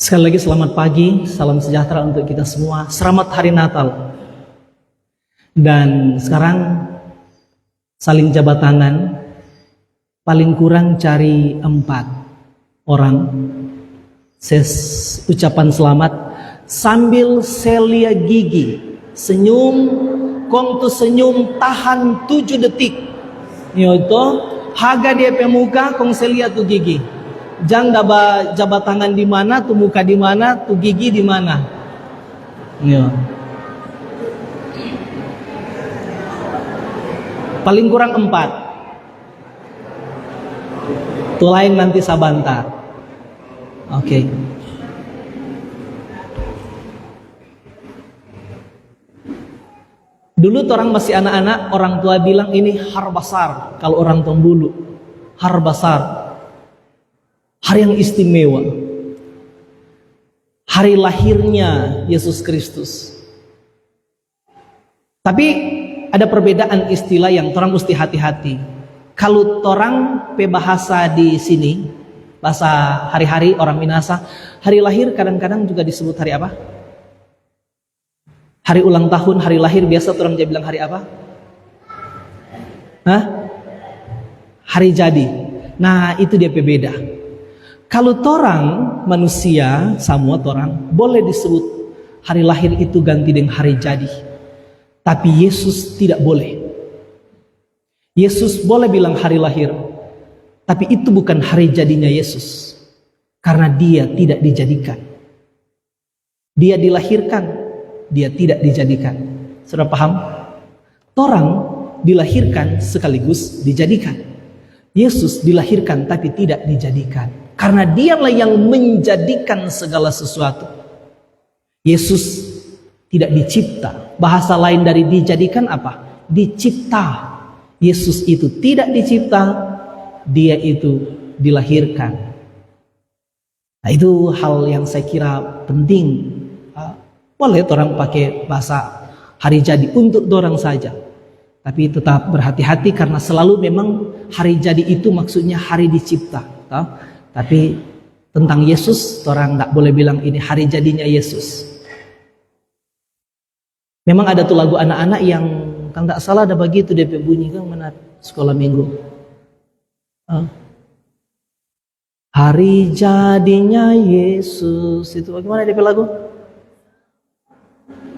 Sekali lagi selamat pagi, salam sejahtera untuk kita semua. Selamat hari Natal. Dan sekarang saling jabat tangan. Paling kurang cari 4 orang. Ucapan selamat sambil selia gigi. Senyum, kong tu senyum tahan 7 detik. Yoto, haga dia pemuka kong selia tu gigi. Jangan daba jabat tangan di mana, tuh muka di mana, tuh gigi di mana. Yo. Paling kurang 4. Tuh lain nanti sabanta. Oke. Dulu orang masih anak-anak, orang tua bilang ini har besar. Kalau orang Tombulu, har besar. Hari yang istimewa, hari lahirnya Yesus Kristus. Tapi ada perbedaan istilah yang orang mesti hati-hati. Kalau orang bahasa di sini, bahasa hari-hari orang Minasa, hari lahir kadang-kadang juga disebut hari apa? Hari ulang tahun, hari lahir biasa orang dia bilang hari apa? Hah? Hari jadi. Nah itu dia beda. Kalau torang manusia, semua torang boleh disebut hari lahir itu ganti dengan hari jadi. Tapi Yesus tidak boleh. Yesus boleh bilang hari lahir, tapi itu bukan hari jadinya Yesus. Karena dia tidak dijadikan. Dia dilahirkan, dia tidak dijadikan. Sudah paham? Torang dilahirkan sekaligus dijadikan. Yesus dilahirkan tapi tidak dijadikan. Karena dialah yang menjadikan segala sesuatu. Yesus tidak dicipta. Bahasa lain dari dijadikan apa? Dicipta. Yesus itu tidak dicipta, dia itu dilahirkan. Nah itu hal yang saya kira penting. Boleh orang pakai bahasa hari jadi untuk orang saja. Tapi tetap berhati-hati karena selalu memang hari jadi itu maksudnya hari dicipta. Tahu? Tapi tentang Yesus, orang tidak boleh bilang ini hari jadinya Yesus. Memang ada tuh lagu anak-anak yang kan tak salah ada begitu dia bunyi kan mana sekolah minggu. Hari jadinya Yesus itu bagaimana dia lagu?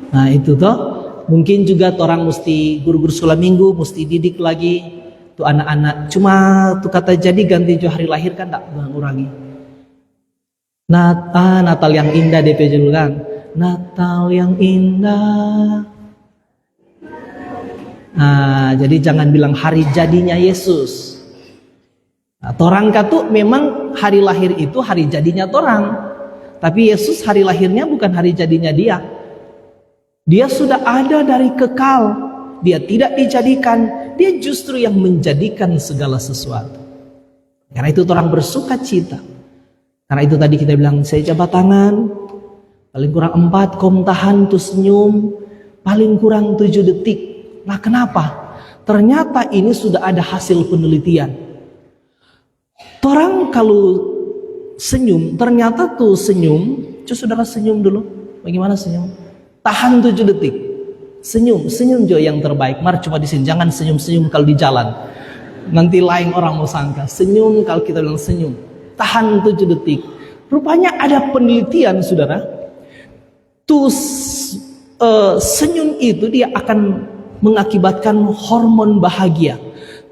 Nah itu toh mungkin juga orang mesti guru-guru sekolah minggu mesti didik lagi. Tuh anak-anak cuma tuh kata jadi ganti jo hari lahir kan tak mengurangi. Natal yang indah DP julukan. Natal yang indah. Nah, jadi jangan bilang hari jadinya Yesus. Nah, torang katu memang hari lahir itu hari jadinya torang. Tapi Yesus hari lahirnya bukan hari jadinya dia. Dia sudah ada dari kekal. Dia tidak dijadikan, dia justru yang menjadikan segala sesuatu. Karena itu orang bersuka cita. Karena itu tadi kita bilang saya jabat tangan, paling kurang 4, kom tahan tuh senyum, paling kurang 7 detik. Nah kenapa? Ternyata ini sudah ada hasil penelitian. Orang kalau senyum, ternyata tuh senyum, saudara senyum dulu. Bagaimana senyum? Tahan 7 detik. Senyum jo yang terbaik. Mari coba di sini, jangan senyum kalau di jalan. Nanti lain orang mau sangka. Senyum kalau kita bilang senyum. Tahan 7 detik. Rupanya ada penelitian, saudara. Senyum itu dia akan mengakibatkan hormon bahagia.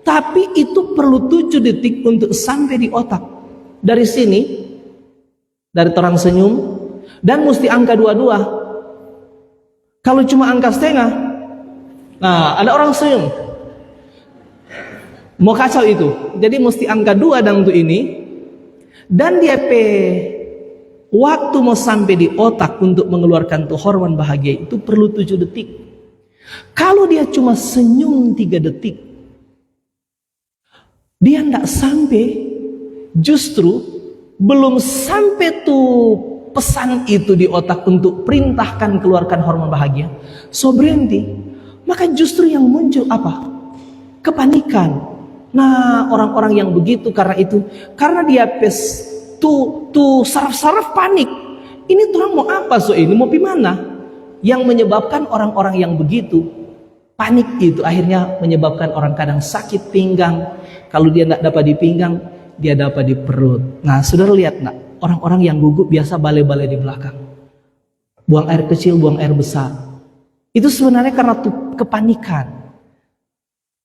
Tapi itu perlu 7 detik untuk sampai di otak. Dari sini, dari orang senyum, dan mesti angka 22. Kalau cuma angka setengah, nah ada orang senyum, mau kacau itu. Jadi mesti angka 2 dan untuk ini, dan dia waktu mau sampai di otak untuk mengeluarkan tuh hormon bahagia itu perlu 7 detik. Kalau dia cuma senyum 3 detik, dia tidak sampai, justru belum sampai tuh pesan itu di otak untuk perintahkan keluarkan hormon bahagia, so berhenti. Maka justru yang muncul apa? Kepanikan. Nah orang-orang yang begitu karena dia tuh saraf-saraf panik. Ini orang mau apa ini? Mau pi mana? Yang menyebabkan orang-orang yang begitu panik itu akhirnya menyebabkan orang kadang sakit pinggang. Kalau dia tidak dapat di pinggang, dia dapat di perut. Nah, saudara lihat nak, orang-orang yang gugup biasa balai-balai di belakang. Buang air kecil, buang air besar. Itu sebenarnya karena kepanikan.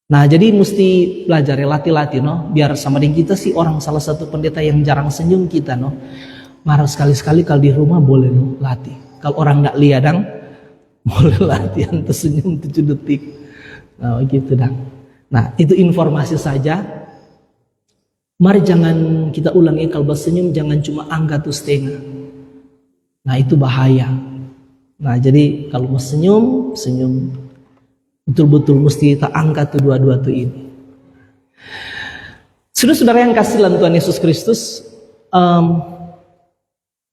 Nah, jadi mesti belajar ya, latih-latih no, biar sama dengan kita sih orang salah satu pendeta yang jarang senyum kita no. Marah sekali-sekali kalau di rumah boleh no, latih. Kalau orang nggak lihat dang, boleh latihan tersenyum 7 detik. Nah, gitu dang. Nah, itu informasi saja. Mari jangan kita ulangi kalau bersenyum jangan cuma angka tuh setengah. Nah, itu bahaya. Nah, jadi kalau mau senyum, senyum betul-betul mesti kita angkat tuh dua-dua tuh ini. Saudara-saudara yang kasih dalam Tuhan Yesus Kristus,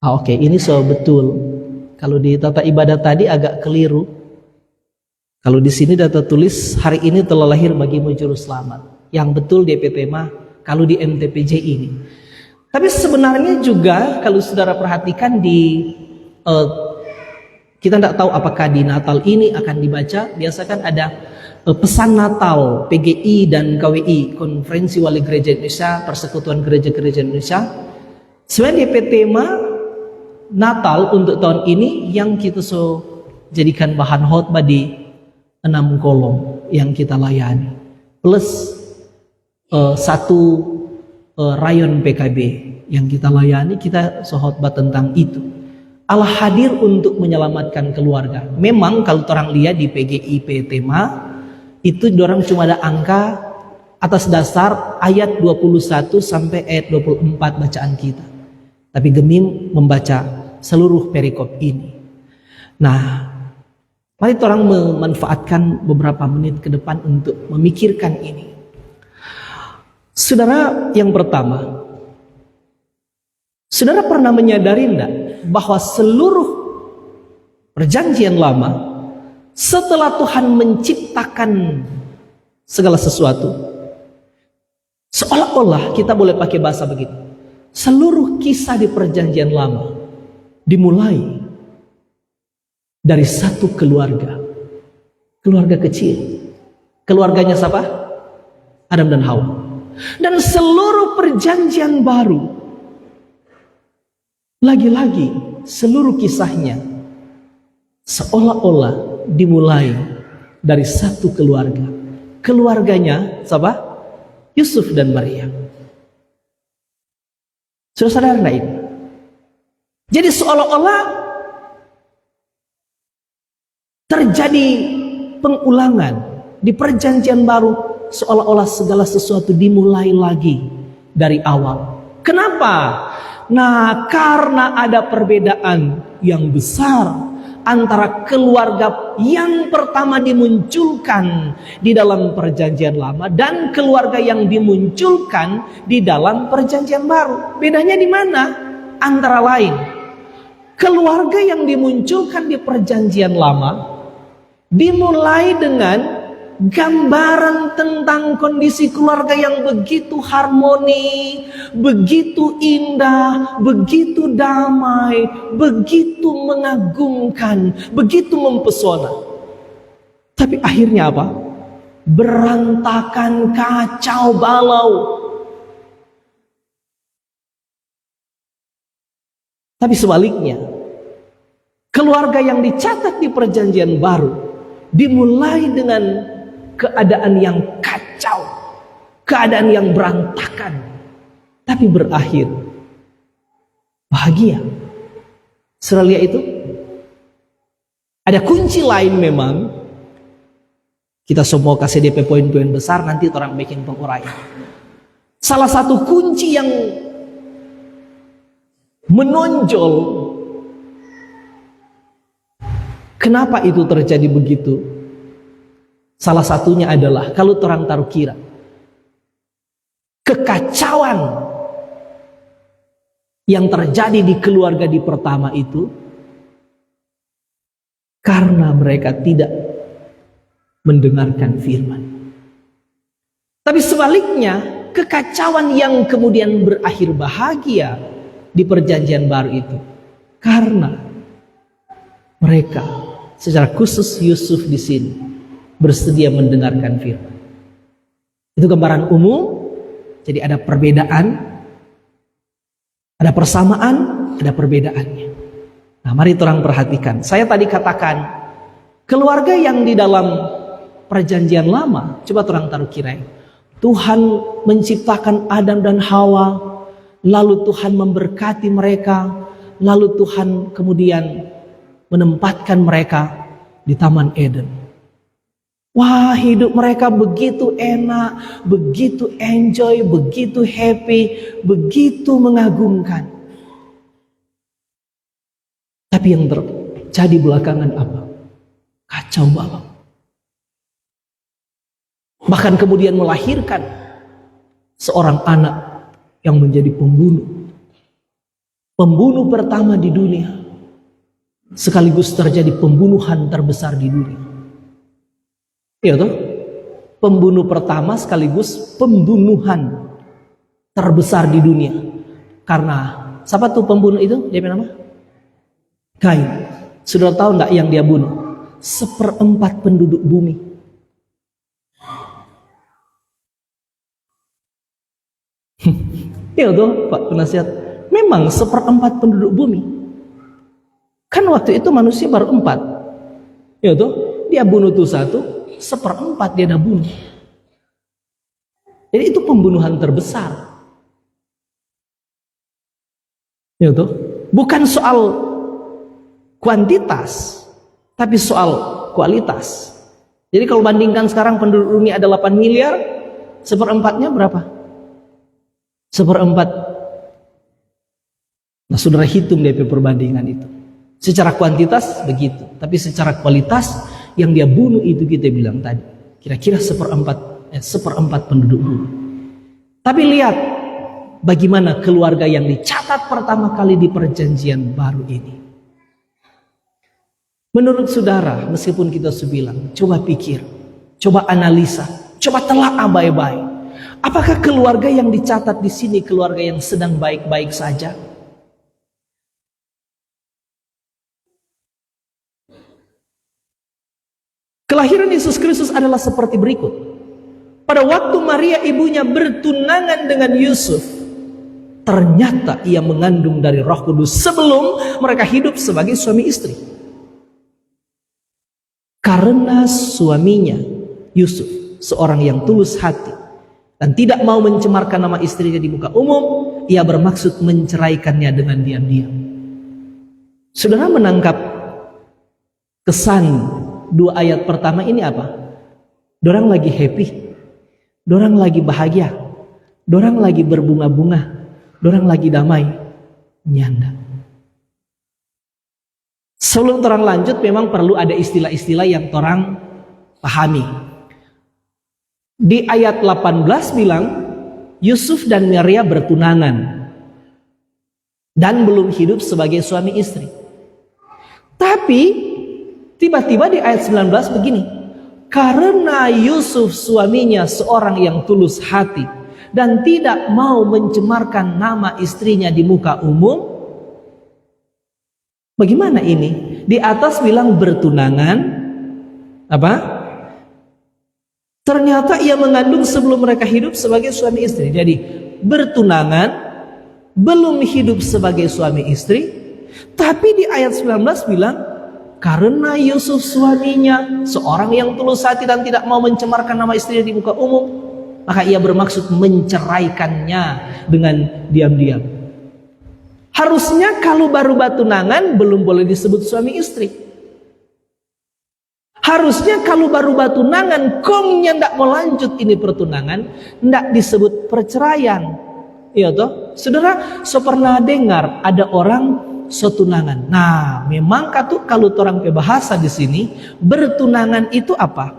oke, ini so betul. Kalau di tata ibadah tadi agak keliru. Kalau di sini data tulis hari ini telah lahir bagimu juru selamat. Yang betul DP tema kalau di MTPJ ini. Tapi sebenarnya juga kalau saudara perhatikan di kita tidak tahu apakah di Natal ini akan dibaca. Biasa kan ada pesan Natal PGI dan KWI, Konferensi Wali Gereja Indonesia, Persekutuan Gereja-Gereja Indonesia. Sebenarnya DP tema Natal untuk tahun ini yang kita jadikan bahan khotbah di 6 kolom yang kita layani. Plus 1 rayon PKB yang kita layani, kita khotbah tentang itu. Allah hadir untuk menyelamatkan keluarga. Memang kalau orang lihat di PGIP tema itu orang cuma ada angka atas dasar ayat 21 sampai ayat 24 bacaan kita. Tapi Gemim membaca seluruh perikop ini. Nah, mari orang memanfaatkan beberapa menit ke depan untuk memikirkan ini. Saudara, yang pertama, saudara pernah menyadari enggak bahwa seluruh perjanjian lama setelah Tuhan menciptakan segala sesuatu, seolah-olah kita boleh pakai bahasa begini, seluruh kisah di perjanjian lama dimulai dari satu keluarga kecil. Keluarganya siapa? Adam dan Hawa. Dan seluruh perjanjian baru lagi-lagi seluruh kisahnya seolah-olah dimulai dari satu keluarga. Keluarganya siapa? Yusuf dan Maria. Sudah sadar enggak ini? Jadi seolah-olah terjadi pengulangan di perjanjian baru, seolah-olah segala sesuatu dimulai lagi dari awal. Kenapa? Nah, karena ada perbedaan yang besar antara keluarga yang pertama dimunculkan di dalam perjanjian lama dan keluarga yang dimunculkan di dalam perjanjian baru. Bedanya di mana? Antara lain, keluarga yang dimunculkan di perjanjian lama dimulai dengan gambaran tentang kondisi keluarga yang begitu harmoni, begitu indah, begitu damai, begitu mengagumkan, begitu mempesona. Tapi akhirnya apa? Berantakan, kacau balau. Tapi sebaliknya, keluarga yang dicatat di perjanjian baru dimulai dengan keadaan yang kacau, keadaan yang berantakan, tapi berakhir bahagia. Saudara lihat itu? Ada kunci lain memang. Kita semua kasih DP poin-poin besar, nanti orang bikin penguraian. Salah satu kunci yang menonjol kenapa itu terjadi begitu, salah satunya adalah kalau orang taruh kira kekacauan yang terjadi di keluarga di pertama itu karena mereka tidak mendengarkan firman. Tapi sebaliknya, kekacauan yang kemudian berakhir bahagia di perjanjian baru itu Karena mereka, secara khusus Yusuf di sini, bersedia mendengarkan firman. Itu gambaran umum. Jadi ada perbedaan, ada persamaan, ada perbedaannya. Nah, mari orang perhatikan. Saya tadi katakan, keluarga yang di dalam perjanjian lama, coba orang taruh kirain. Tuhan menciptakan Adam dan Hawa, lalu Tuhan memberkati mereka, lalu Tuhan kemudian menempatkan mereka di Taman Eden. Wah, hidup mereka begitu enak, begitu enjoy, begitu happy, begitu mengagumkan. Tapi yang terjadi belakangan apa? Kacau balau. Bahkan kemudian melahirkan seorang anak yang menjadi pembunuh. Pembunuh pertama di dunia. Sekaligus terjadi pembunuhan terbesar di dunia. Iya toh? Pembunuh pertama sekaligus pembunuhan terbesar di dunia. Karena siapa tuh pembunuh itu? Dia nama? Kain. Sudah tahu enggak yang dia bunuh? 1/4 penduduk bumi. Iya tuh Pak penasihat. Memang 1/4 penduduk bumi. Kan waktu itu manusia baru 4. Iya tuh. Dia bunuh tuh 1, 1/4 dia dah bunuh. Jadi itu pembunuhan terbesar. Iya tuh. Bukan soal kuantitas, tapi soal kualitas. Jadi kalau bandingkan sekarang penduduk dunia ada 8 miliar, 1/4-nya berapa? 1/4. Nah, saudara hitung DP perbandingan itu. Secara kuantitas begitu, tapi secara kualitas yang dia bunuh itu kita bilang tadi, kira-kira 1/4 penduduk bumi. Tapi lihat bagaimana keluarga yang dicatat pertama kali di perjanjian baru ini. Menurut saudara, meskipun kita sudah bilang, coba pikir, coba analisa, coba telah baik-baik. Apakah keluarga yang dicatat di sini keluarga yang sedang baik-baik saja? Kelahiran Yesus Kristus adalah seperti berikut. Pada waktu Maria ibunya bertunangan dengan Yusuf, ternyata ia mengandung dari Roh Kudus sebelum mereka hidup sebagai suami istri. Karena suaminya Yusuf seorang yang tulus hati dan tidak mau mencemarkan nama istrinya di muka umum, ia bermaksud menceraikannya dengan diam-diam. Saudara menangkap kesan 2 ayat pertama ini apa? Dorang lagi happy, dorang lagi bahagia, dorang lagi berbunga-bunga, dorang lagi damai, nyanda. Sebelum orang lanjut memang perlu ada istilah-istilah yang orang pahami. Di ayat 18 bilang Yusuf dan Maria bertunangan dan belum hidup sebagai suami istri. Tapi tiba-tiba di ayat 19 begini, karena Yusuf suaminya seorang yang tulus hati dan tidak mau mencemarkan nama istrinya di muka umum. Bagaimana ini? Di atas bilang bertunangan, apa? Ternyata ia mengandung sebelum mereka hidup sebagai suami istri. Jadi bertunangan, belum hidup sebagai suami istri. Tapi di ayat 19 bilang, karena Yusuf suaminya seorang yang tulus hati dan tidak mau mencemarkan nama istrinya di muka umum, maka ia bermaksud menceraikannya dengan diam-diam. Harusnya kalau baru bertunangan belum boleh disebut suami istri. Harusnya kalau baru bertunangan kongnya ndak mau lanjut ini pertunangan, ndak disebut perceraian. Iya toh? Saudara, so pernah dengar ada orang so tunangan. Nah, memang kalau orang ke bahasa di sini bertunangan itu apa?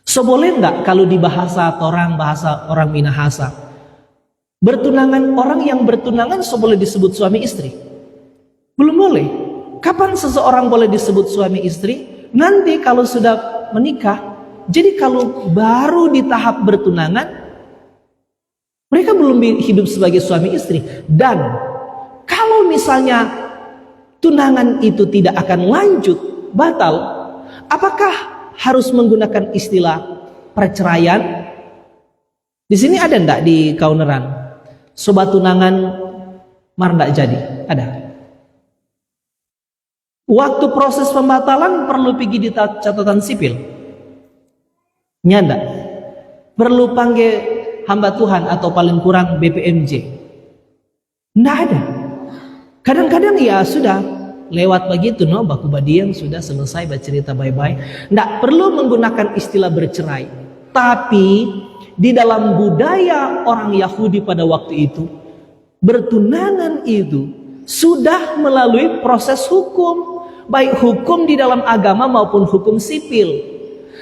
So boleh ndak kalau di bahasa orang Minahasa? Bertunangan, orang yang bertunangan so boleh disebut suami istri? Belum boleh. Kapan seseorang boleh disebut suami istri? Nanti kalau sudah menikah. Jadi kalau baru di tahap bertunangan, mereka belum hidup sebagai suami istri. Dan kalau misalnya tunangan itu tidak akan lanjut, batal, apakah harus menggunakan istilah perceraian? Di sini ada ndak di Kauneran? Sobat tunangan mar ndak jadi? Ada. Waktu proses pembatalan perlu pergi di catatan sipil? Nyanda. Perlu panggil hamba Tuhan atau paling kurang BPMJ? Ndak ada. Kadang-kadang ya sudah lewat begitu, no, baku badiang sudah selesai bercerita bye-bye. Ndak perlu menggunakan istilah bercerai. Tapi di dalam budaya orang Yahudi pada waktu itu, bertunangan itu sudah melalui proses hukum, baik hukum di dalam agama maupun hukum sipil.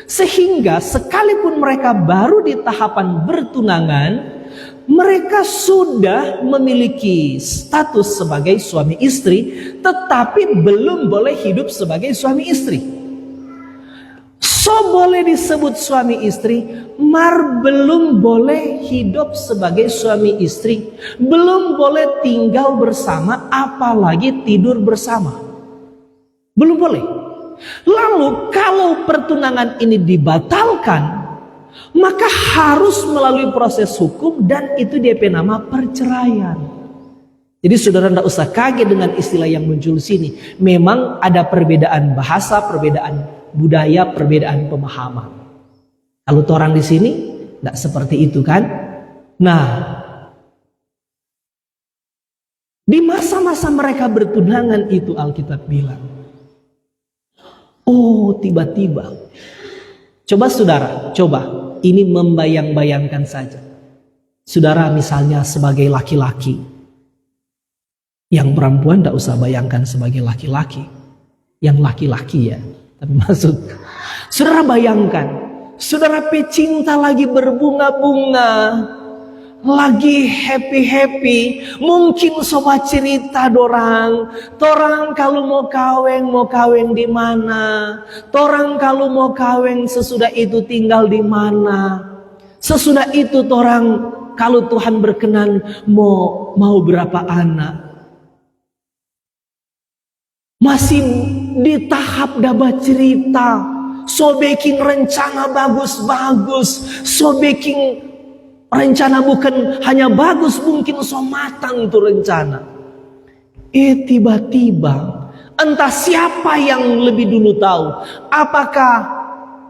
Sehingga sekalipun mereka baru di tahapan bertunangan, mereka sudah memiliki status sebagai suami istri, tetapi belum boleh hidup sebagai suami istri. So boleh disebut suami istri, mar belum boleh hidup sebagai suami istri, belum boleh tinggal bersama, apalagi tidur bersama. Belum boleh. Lalu kalau pertunangan ini dibatalkan, maka harus melalui proses hukum, dan itu dia nama perceraian. Jadi saudara tidak usah kaget dengan istilah yang muncul sini. Memang ada perbedaan bahasa, perbedaan budaya, perbedaan pemahaman. Kalau orang di sini tidak seperti itu kan? Nah, di masa-masa mereka bertunangan itu Alkitab bilang, oh tiba-tiba, coba saudara, coba ini membayang-bayangkan saja. Saudara misalnya sebagai laki-laki, yang perempuan tidak usah bayangkan sebagai laki-laki, yang laki-laki ya. Tapi maksud, saudara bayangkan, saudara pecinta lagi berbunga-bunga, lagi happy-happy, mungkin sobat cerita dorang kalau mau kaweng di mana, torang kalau mau kaweng sesudah itu tinggal di mana, sesudah itu torang kalau Tuhan berkenan mau berapa anak. Masih di tahap dapat cerita, so baking rencana bagus-bagus, so baking rencana bukan hanya bagus, mungkin so matang tuh rencana. Tiba-tiba entah siapa yang lebih dulu tahu, apakah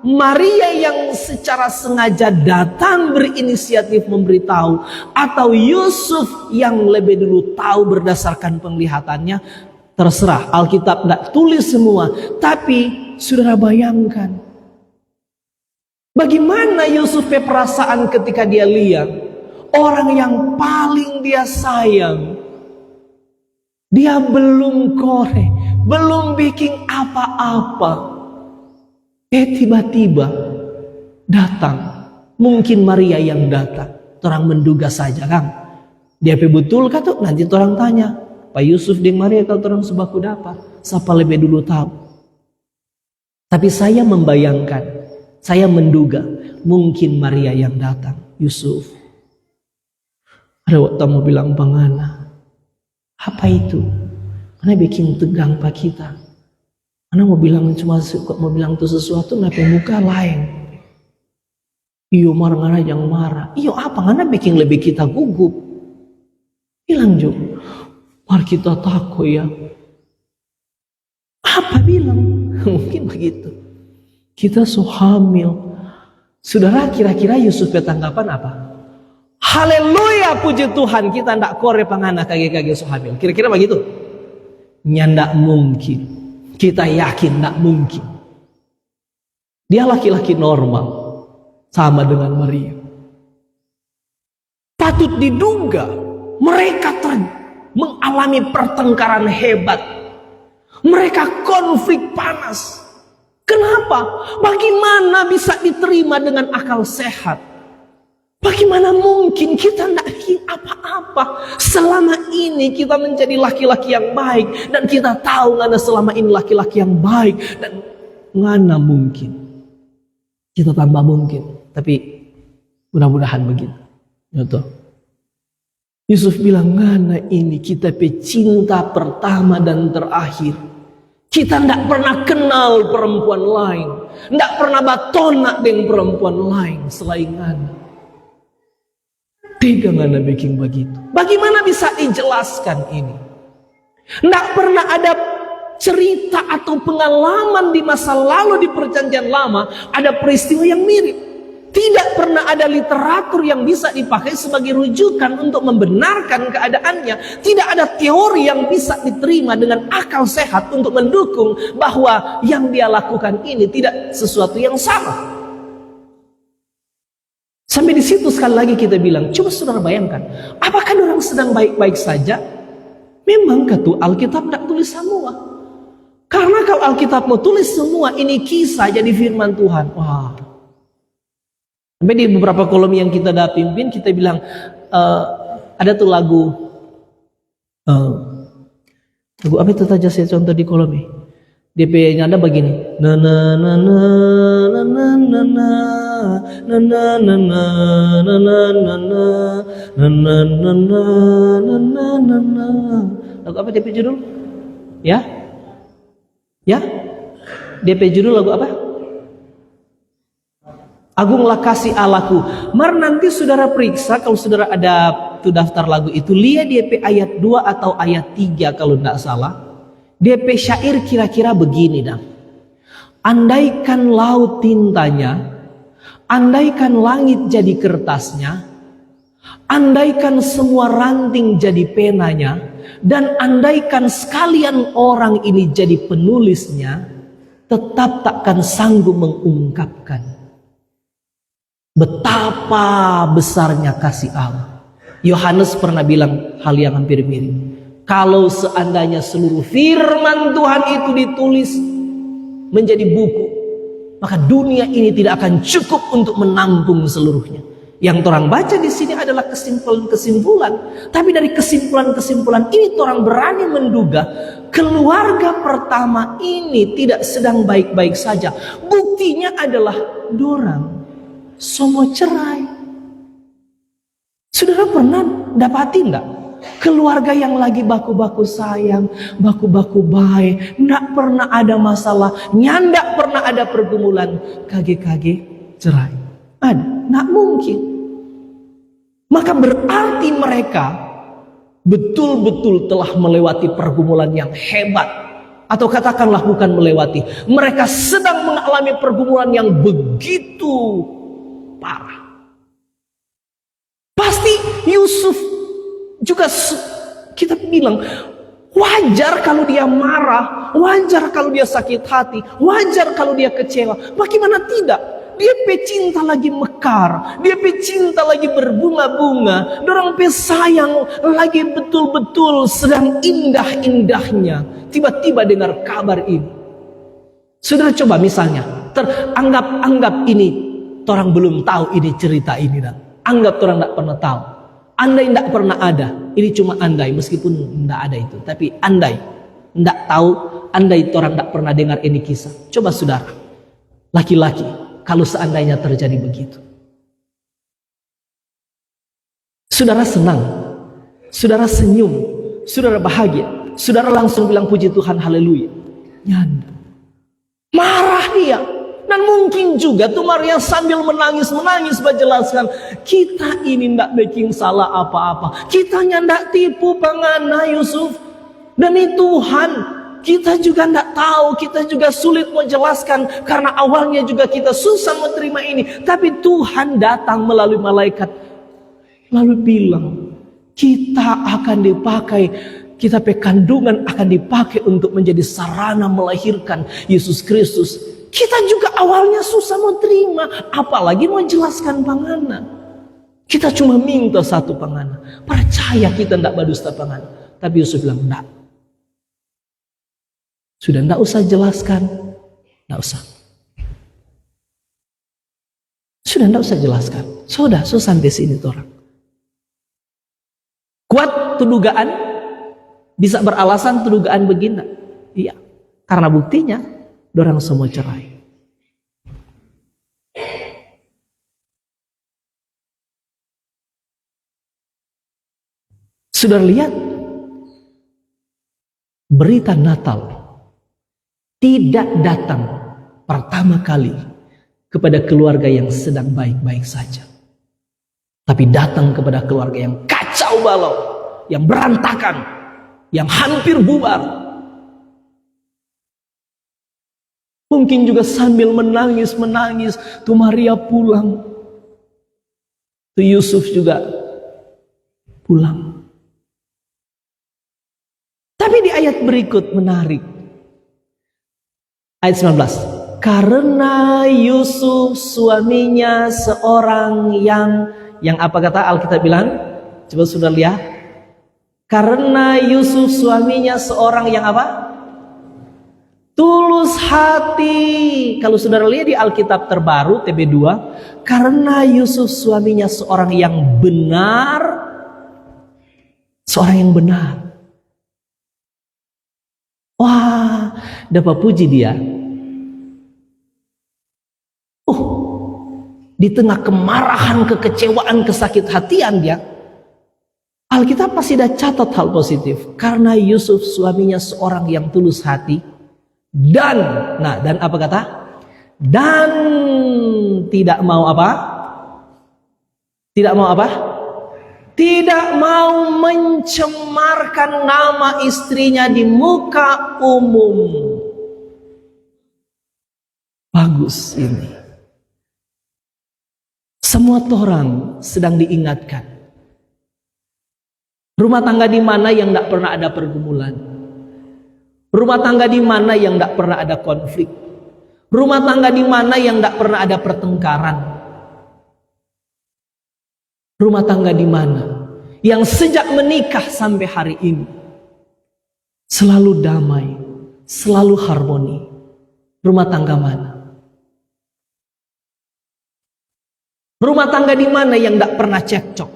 Maria yang secara sengaja datang berinisiatif memberitahu, atau Yusuf yang lebih dulu tahu berdasarkan penglihatannya. Terserah, Alkitab tidak tulis semua, tapi saudara bayangkan bagaimana Yusuf perasaan ketika dia lihat orang yang paling dia sayang, dia belum korek, belum bikin apa-apa, tiba-tiba datang. Mungkin Maria yang datang. Orang menduga saja kan, dia betul kata, nanti orang tanya, Pak Yusuf dan Maria kalau orang sebaku dapat, siapa lebih dulu tahu. Tapi saya membayangkan, saya menduga mungkin Maria yang datang. Yusuf, ada waktu mau bilang pangana, apa itu? Mana bikin tegang pak kita? Mana mau bilang cuma mau bilang itu sesuatu, nape muka lain? Iyo marah yang marah. Iyo apa? Mana bikin lebih kita gugup? Bilang juga. Mari kita takut ya. Apa bilang? Mungkin begitu. Kita so hamil. Saudara kira-kira Yusuf bertanggapan apa? Haleluya puji Tuhan, kita ndak kore pangana kage-kage so hamil. Kira-kira begitu? Nyandak mungkin. Kita yakin ndak mungkin. Dia laki-laki normal. Sama dengan Maria. Patut diduga mereka mengalami pertengkaran hebat. Mereka konflik panas. Kenapa? Bagaimana bisa diterima dengan akal sehat? Bagaimana mungkin kita tidak ingin apa-apa? Selama ini kita menjadi laki-laki yang baik. Dan kita tahu ngana selama ini laki-laki yang baik. Dan ngana mungkin. Kita tambah mungkin. Tapi mudah-mudahan begitu. Betul. Yusuf bilang, ngana ini kita pecinta pertama dan terakhir. Kita tidak pernah kenal perempuan lain. Tidak pernah batonak dengan perempuan lain selain ngana. Tega ngana bikin begitu. Bagaimana bisa dijelaskan ini? Tidak pernah ada cerita atau pengalaman di masa lalu di perjanjian lama ada peristiwa yang mirip. Tidak pernah ada literatur yang bisa dipakai sebagai rujukan untuk membenarkan keadaannya. Tidak ada teori yang bisa diterima dengan akal sehat untuk mendukung bahwa yang dia lakukan ini tidak sesuatu yang salah. Sampai di situ sekali lagi kita bilang, coba saudara bayangkan, apakah orang sedang baik-baik saja? Memang kata Alkitab tidak tulis semua. Karena kalau Alkitab mau tulis semua, ini kisah jadi firman Tuhan. Wah. Sampai di beberapa kolom yang kita dah pimpin, kita bilang, ada tuh lagu apa itu saja saya contoh di kolom ini. DP-nya ada begini. Na na na na na na na na na na na na na na na na na na. Lagu apa DP judul? Ya? Ya? DP judul lagu apa? Agunglah kasih Allahku. Mari nanti saudara periksa kalau saudara ada tuh daftar lagu itu, lihat DP ayat 2 atau ayat 3 kalau tidak salah. DP syair kira-kira begini dah. Andaikan laut tintanya, andaikan langit jadi kertasnya, andaikan semua ranting jadi penanya, dan andaikan sekalian orang ini jadi penulisnya, tetap takkan sanggup mengungkapkan betapa besarnya kasih Allah. Yohanes pernah bilang hal yang hampir mirip. Kalau seandainya seluruh firman Tuhan itu ditulis menjadi buku, maka dunia ini tidak akan cukup untuk menampung seluruhnya. Yang orang baca di sini adalah kesimpulan-kesimpulan. Tapi dari kesimpulan-kesimpulan ini orang berani menduga keluarga pertama ini tidak sedang baik-baik saja. Buktinya adalah dorang semua cerai. Saudara pernah dapatin enggak? Keluarga yang lagi baku-baku sayang, baku-baku baik, enggak pernah ada masalah, nyandak pernah ada pergumulan, kage-kage cerai. Ada? Enggak mungkin. Maka berarti mereka betul-betul telah melewati pergumulan yang hebat. Atau katakanlah bukan melewati, mereka sedang mengalami pergumulan yang begitu parah. Pasti Yusuf juga kita bilang wajar kalau dia marah, wajar kalau dia sakit hati, wajar kalau dia kecewa. Bagaimana tidak? Dia pecinta lagi mekar, dia pecinta lagi berbunga-bunga, dorang sayang lagi betul-betul sedang indah-indahnya. Tiba-tiba dengar kabar ini. Saudara coba misalnya, anggap ini orang belum tahu ini cerita ini dah. Anggap orang tidak pernah tahu. Andai tidak pernah ada. Ini cuma andai meskipun tidak ada itu. Tapi andai tidak tahu, andai orang tidak pernah dengar ini kisah. Coba saudara, laki-laki, kalau seandainya terjadi begitu. Saudara senang, saudara senyum, saudara bahagia, saudara langsung bilang puji Tuhan, haleluya. Nyanda. Marah dia. Dan mungkin juga tuh Maria sambil menangis-menangis menjelaskan, kita ini ndak bikin salah apa-apa. Kita ndak tipu pangana Yusuf. Dan itu Tuhan, kita juga ndak tahu, kita juga sulit menjelaskan karena awalnya juga kita susah menerima ini. Tapi Tuhan datang melalui malaikat lalu bilang, kita akan dipakai, kita kandungan akan dipakai untuk menjadi sarana melahirkan Yesus Kristus. Kita juga awalnya susah mau terima, apalagi mau jelaskan pangana. Kita cuma minta satu pangana. Percaya kita tidak badusta pangana. Tapi Yusuf bilang, enggak. Sudah enggak usah jelaskan. Enggak usah. Sudah enggak usah jelaskan. Sudah sampai sini tuh orang. Kuat tuh dugaan? Bisa beralasan tuh dugaan begini? Iya. Karena buktinya, dorang semua cerai. Sudah lihat berita Natal tidak datang pertama kali kepada keluarga yang sedang baik-baik saja, tapi datang kepada keluarga yang kacau balau, yang berantakan, yang hampir bubar. Mungkin juga sambil menangis-menangis, tuh Maria pulang, tuh Yusuf juga pulang. Tapi di ayat berikut menarik. Ayat 19. Karena Yusuf suaminya seorang yang apa kata Alkitab bilang? Coba sudah lihat. Karena Yusuf suaminya seorang yang apa? Tulus hati. Kalau saudara lihat di Alkitab terbaru TB2, karena Yusuf suaminya seorang yang benar, seorang yang benar. Wah, dapat puji dia. Di tengah kemarahan, kekecewaan, kesakit hatian dia, Alkitab pasti ada catat hal positif. Karena Yusuf suaminya seorang yang tulus hati, dan apa kata? Dan tidak mau apa? Tidak mau apa? Tidak mau mencemarkan nama istrinya di muka umum. Bagus ini. Semua orang sedang diingatkan. Rumah tangga di mana yang tidak pernah ada pergumulan? Rumah tangga di mana yang tidak pernah ada konflik? Rumah tangga di mana yang tidak pernah ada pertengkaran? Rumah tangga di mana yang sejak menikah sampai hari ini selalu damai, selalu harmoni? Rumah tangga mana? Rumah tangga di mana yang tidak pernah cekcok?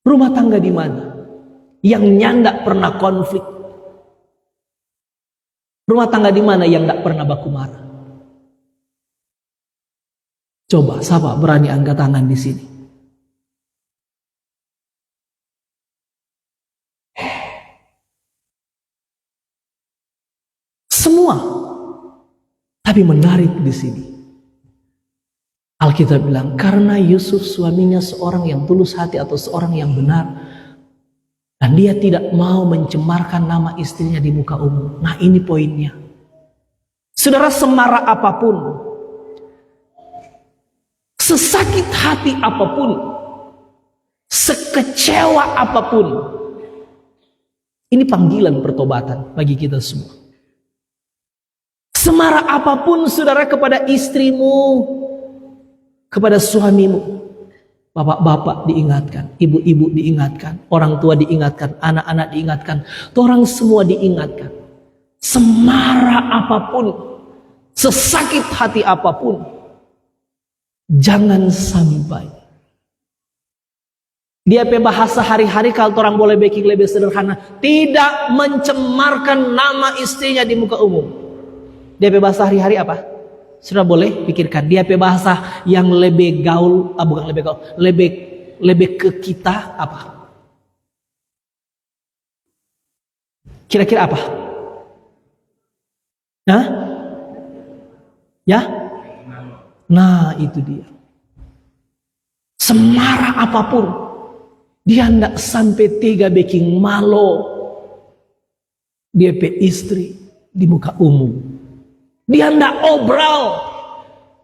Rumah tangga di mana yang nyandak pernah konflik? Rumah tangga di mana yang tidak pernah baku marah? Coba, siapa berani angkat tangan di sini? Semua. Tapi menarik di sini. Alkitab bilang, karena Yusuf suaminya seorang yang tulus hati atau seorang yang benar, dan dia tidak mau mencemarkan nama istrinya di muka umum. Nah, ini poinnya. Saudara, semarah apapun, sesakit hati apapun, sekecewa apapun, ini panggilan pertobatan bagi kita semua. Semarah apapun saudara kepada istrimu, kepada suamimu, bapak-bapak diingatkan, ibu-ibu diingatkan, orang tua diingatkan, anak-anak diingatkan, orang semua diingatkan. Semarah apapun, sesakit hati apapun, jangan sampai. Dia bahasa hari-hari kalau orang boleh baking lebih sederhana, tidak mencemarkan nama istrinya di muka umum. Dia bahasa hari-hari apa? Sudah boleh pikirkan, dia bahasa yang lebih gaul, bukan lebih gaul, lebih ke kita apa? Kira-kira apa? Hah? Ya? Nah, itu dia. Semarah apapun, dia hendak sampai tega bikin malo dia istri di muka umum. Dia hendak obral,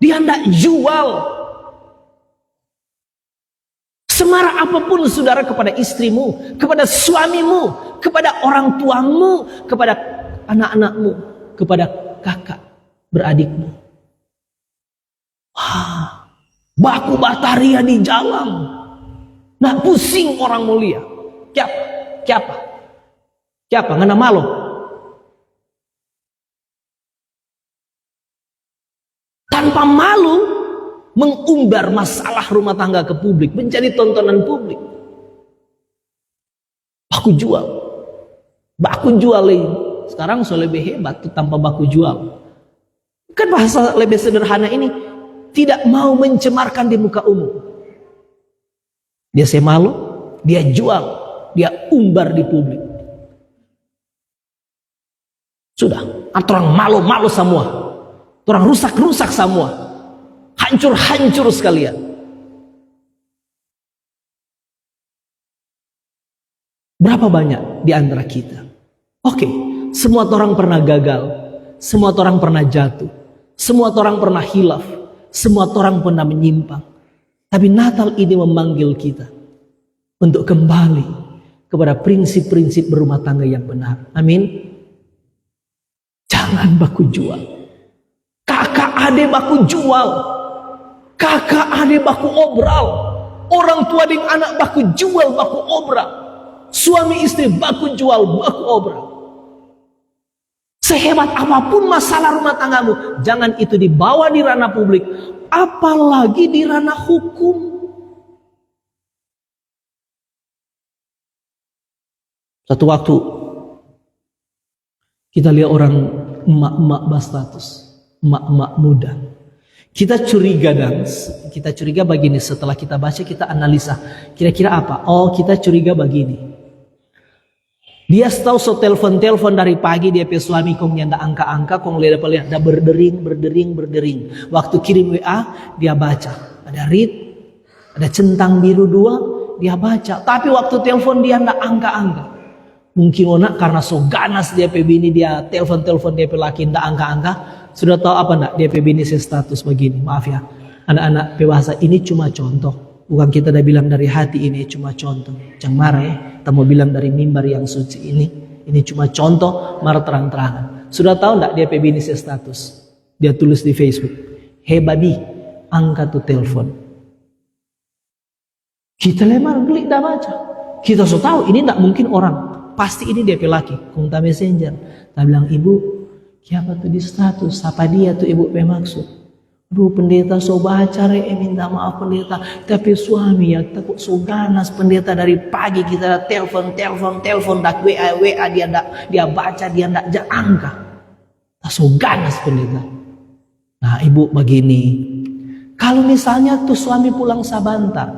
dia hendak jual. Semarah apapun saudara kepada istrimu, kepada suamimu, kepada orang tuamu, kepada anak-anakmu, kepada kakak beradikmu. Wah, baku bataria di jalan. Nah, pusing orang mulia. Kiapa, ngana malu. Tanpa malu mengumbar masalah rumah tangga ke publik, menjadi tontonan publik. Baku jual ini. Sekarang so lebih hebat tuh tanpa baku jual. Kan bahasa lebih sederhana ini, tidak mau mencemarkan di muka umum. Dia malu, dia jual, dia umbar di publik. Sudah, orang malu-malu semua, orang rusak-rusak semua, hancur-hancur sekalian. Berapa banyak di antara kita? Oke, semua orang pernah gagal, semua orang pernah jatuh, semua orang pernah hilaf, semua orang pernah menyimpang. Tapi Natal ini memanggil kita untuk kembali kepada prinsip-prinsip berumah tangga yang benar. Amin. Jangan baku jual. Kakak adik baku jual. Kakak adik baku obral. Orang tua dengan anak baku jual, baku obral. Suami istri baku jual, baku obral. Sehebat apapun masalah rumah tanggamu, jangan itu dibawa di ranah publik, apalagi di ranah hukum. Satu waktu kita lihat orang emak-emak berstatus, emak-emak muda. Kita curiga begini, setelah kita baca, kita analisa, kira-kira apa? Oh, kita curiga begini. Dia tahu so telepon dari pagi, dia pe suami kong nyanda angka-angka, kong lihat berdering. Waktu kirim WA, dia baca. Ada read, ada centang biru 2, dia baca. Tapi waktu telepon dia ndak angka-angka. Mungkin onak karena so ganas dia pe bini, dia telepon dia pe laki ndak angka-angka. Sudah tahu apa ndak? Dia pe bini status begini. Maaf ya, anak-anak pe bahasa ini cuma contoh. Bukan kita dah bilang dari hati, ini cuma contoh. Jangan marah ya. Kita mau bilang dari mimbar yang suci ini. Ini cuma contoh, marah terang-terangan. Sudah tahu enggak dia PB ini status? Dia tulis di Facebook. Hei babi, angkat tuh telepon. Kita lemar klik dah baca. Kita sudah tahu ini enggak mungkin orang. Pasti ini dia pelaki. Kunta messenger. Kita bilang, ibu, siapa tuh di status? Siapa dia tuh ibu maksud? Aduh pendeta so baca minta maaf pendeta, tapi suami ya takut so ganas pendeta, dari pagi kita telepon dak WA dia baca, dia ndak angka, so ganas pendeta. Nah ibu begini, kalau misalnya tuh suami pulang sabantar,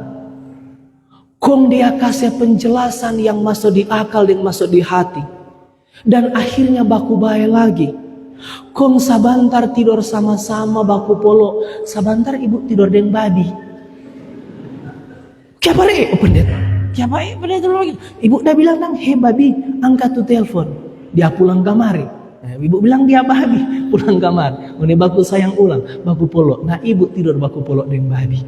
kong dia kasih penjelasan yang masuk di akal dan masuk di hati, dan akhirnya baku baik lagi. Kong sabantar tidur sama-sama baku polo, sabantar ibu tidur dengan babi. Kiapa pendeta? Kiapa pendeta lagi? Ibu dah bilang nang, hei babi, angkat tuh telepon. Dia pulang kamari. Ibu bilang dia babi, pulang kamar. Ini baku sayang ulang, baku polo. Nah ibu tidur baku polo dengan babi.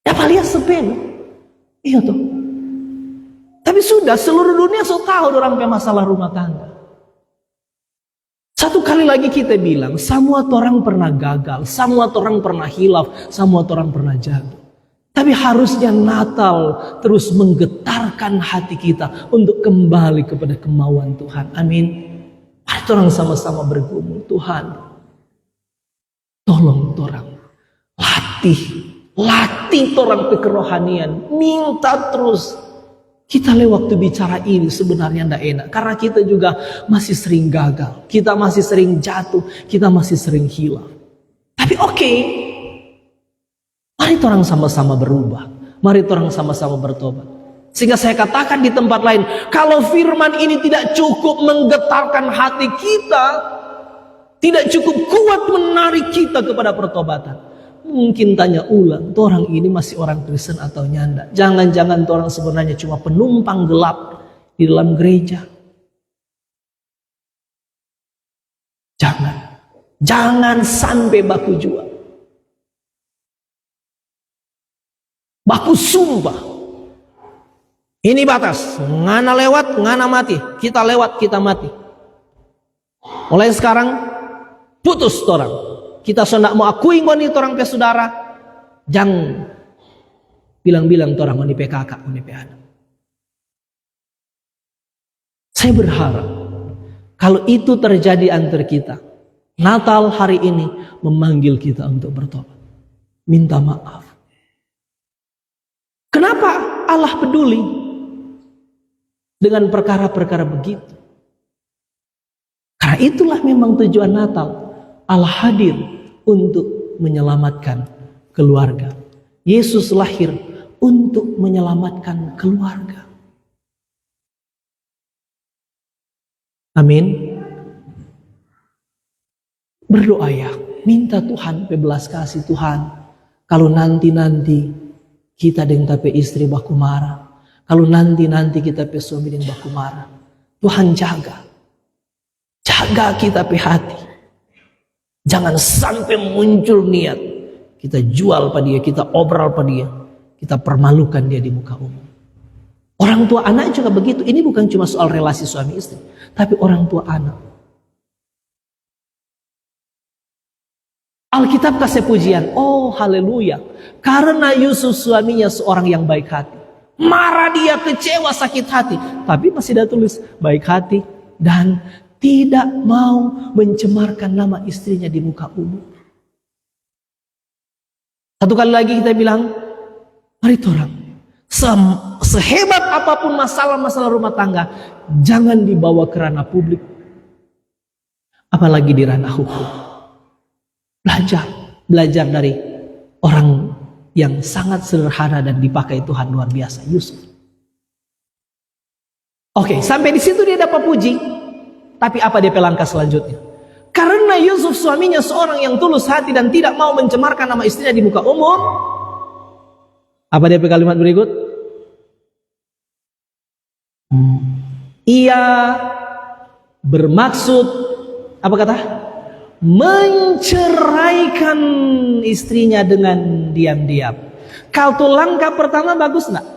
Apa lihat sepen? Iya tuh. Tapi sudah seluruh dunia so tahu orang punya masalah rumah tangga. Satu kali lagi kita bilang, semua orang pernah gagal, semua orang pernah hilaf, semua orang pernah jatuh. Tapi harusnya Natal terus menggetarkan hati kita untuk kembali kepada kemauan Tuhan. Amin. Mari orang sama-sama bergumul, Tuhan, tolong orang, latih orang kerohanian, minta terus. Kita lewat waktu bicara ini sebenarnya tidak enak. Karena kita juga masih sering gagal. Kita masih sering jatuh. Kita masih sering hilaf. Tapi oke. Mari orang sama-sama berubah. Mari orang sama-sama bertobat. Sehingga saya katakan di tempat lain. Kalau firman ini tidak cukup menggetarkan hati kita. Tidak cukup kuat menarik kita kepada pertobatan. Mungkin tanya ulang, tuh orang ini masih orang Kristen atau nyanda? Jangan-jangan tuh orang sebenarnya cuma penumpang gelap di dalam gereja. Jangan sampai baku jual, baku sumpah. Ini batas, ngana lewat, ngana mati. Kita lewat, kita mati. Mulai sekarang putus orang. Kita sudah mau akui ngoni orang pe saudara, jangan bilang-bilang orang ngoni pe kakak, ngoni pe anak. Saya berharap kalau itu terjadi antara kita, Natal hari ini memanggil kita untuk bertobat, minta maaf. Kenapa Allah peduli dengan perkara-perkara begitu? Karena itulah memang tujuan Natal. Allah hadir untuk menyelamatkan keluarga. Yesus lahir untuk menyelamatkan keluarga. Amin. Berdoa ya, minta Tuhan bebelas kasih Tuhan. Kalau nanti kita dengan tapi istri baku marah, kalau nanti kita pe suami dengan baku marah, Tuhan jaga kita pe hati. Jangan sampai muncul niat kita jual pada dia, kita obral pada dia, kita permalukan dia di muka umum. Orang tua anak juga begitu. Ini bukan cuma soal relasi suami istri, tapi orang tua anak. Alkitab kasih pujian, oh haleluya, karena Yusuf suaminya seorang yang baik hati. Marah dia, kecewa, sakit hati, tapi masih ada tulis baik hati dan tidak mau mencemarkan nama istrinya di muka umum. Satu kali lagi kita bilang, mari orang, sehebat apapun masalah-masalah rumah tangga, jangan dibawa ke ranah publik, apalagi di ranah hukum. Belajar dari orang yang sangat sederhana dan dipakai Tuhan luar biasa, Yusuf. Oke, sampai di situ dia dapat puji. Tapi apa dia langkah selanjutnya? Karena Yusuf suaminya seorang yang tulus hati dan tidak mau mencemarkan nama istrinya di muka umum. Apa dia kalimat berikut? Ia bermaksud, apa kata? Menceraikan istrinya dengan diam-diam. Kalau langkah pertama bagus enggak?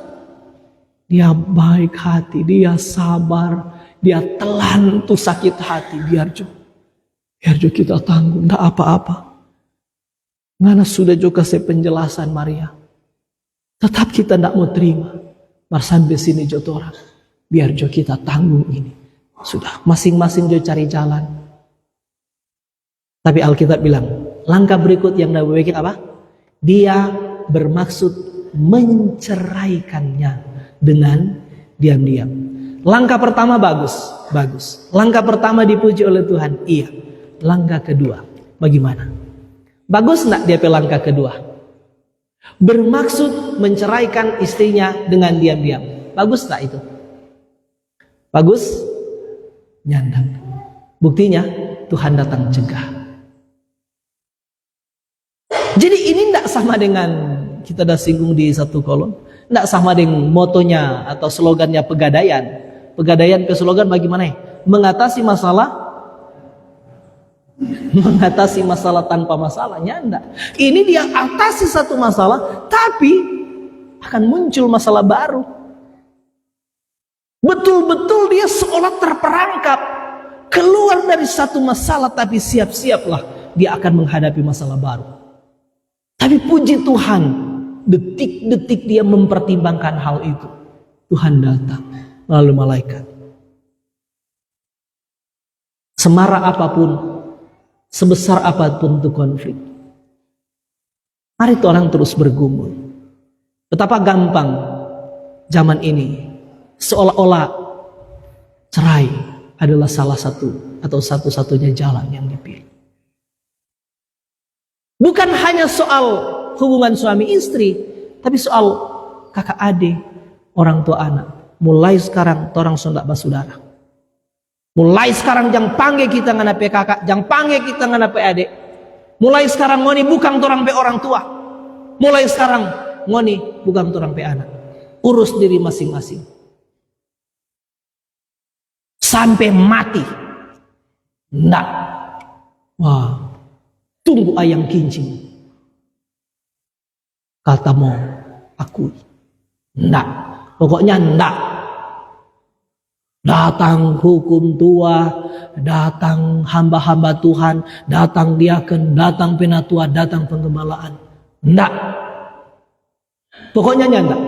Dia baik hati, dia sabar, dia telan tuh sakit hati. Biar juga kita tanggung, enggak apa-apa. Ngana sudah juga saya penjelasan Maria. Tetap kita enggak mau terima. Mar sampai sini jodoran. Biar juga kita tanggung ini. Sudah, masing-masing juga cari jalan. Tapi Alkitab bilang, langkah berikut yang dia bikin apa? Dia bermaksud menceraikannya dengan diam-diam. Langkah pertama bagus. Langkah pertama dipuji oleh Tuhan, iya. Langkah kedua, bagaimana? Bagus enggak dia langkah kedua? Bermaksud menceraikan istrinya dengan diam-diam. Bagus enggak itu? Bagus? Nyandang. Buktinya Tuhan datang cegah. Jadi ini tidak sama dengan kita dah singgung di satu kolom, tidak sama dengan motonya atau slogannya Pegadaian. Pegadaian ke slogan bagaimana ya? Mengatasi masalah tanpa masalahnya enggak. Ini dia atasi satu masalah, tapi akan muncul masalah baru. Betul-betul dia seolah terperangkap keluar dari satu masalah, tapi siap-siaplah dia akan menghadapi masalah baru. Tapi puji Tuhan, detik-detik dia mempertimbangkan hal itu, Tuhan datang melalui malaikat. Semarah apapun, sebesar apapun itu konflik, mari orang terus bergumul. Betapa gampang zaman ini, seolah-olah cerai adalah salah satu atau satu-satunya jalan yang dipilih. Bukan hanya soal hubungan suami istri, tapi soal kakak adik, orang tua anak. Mulai sekarang orang sondak basudara. Mulai sekarang jangan panggil kita ngana pe kakak, jangan panggil kita ngana pe adik. Mulai sekarang ngoni bukan orang pe orang tua. Mulai sekarang ngoni bukan orang pe anak. Urus diri masing-masing. Sampai mati. Nggak. Wah. Tunggu ayam kincing. Katamu akui. Nggak. Pokoknya nggak. Datang hukum tua, datang hamba-hamba Tuhan, datang diaken, datang penatua, datang penggembalaan. Nggak. Pokoknya nggak.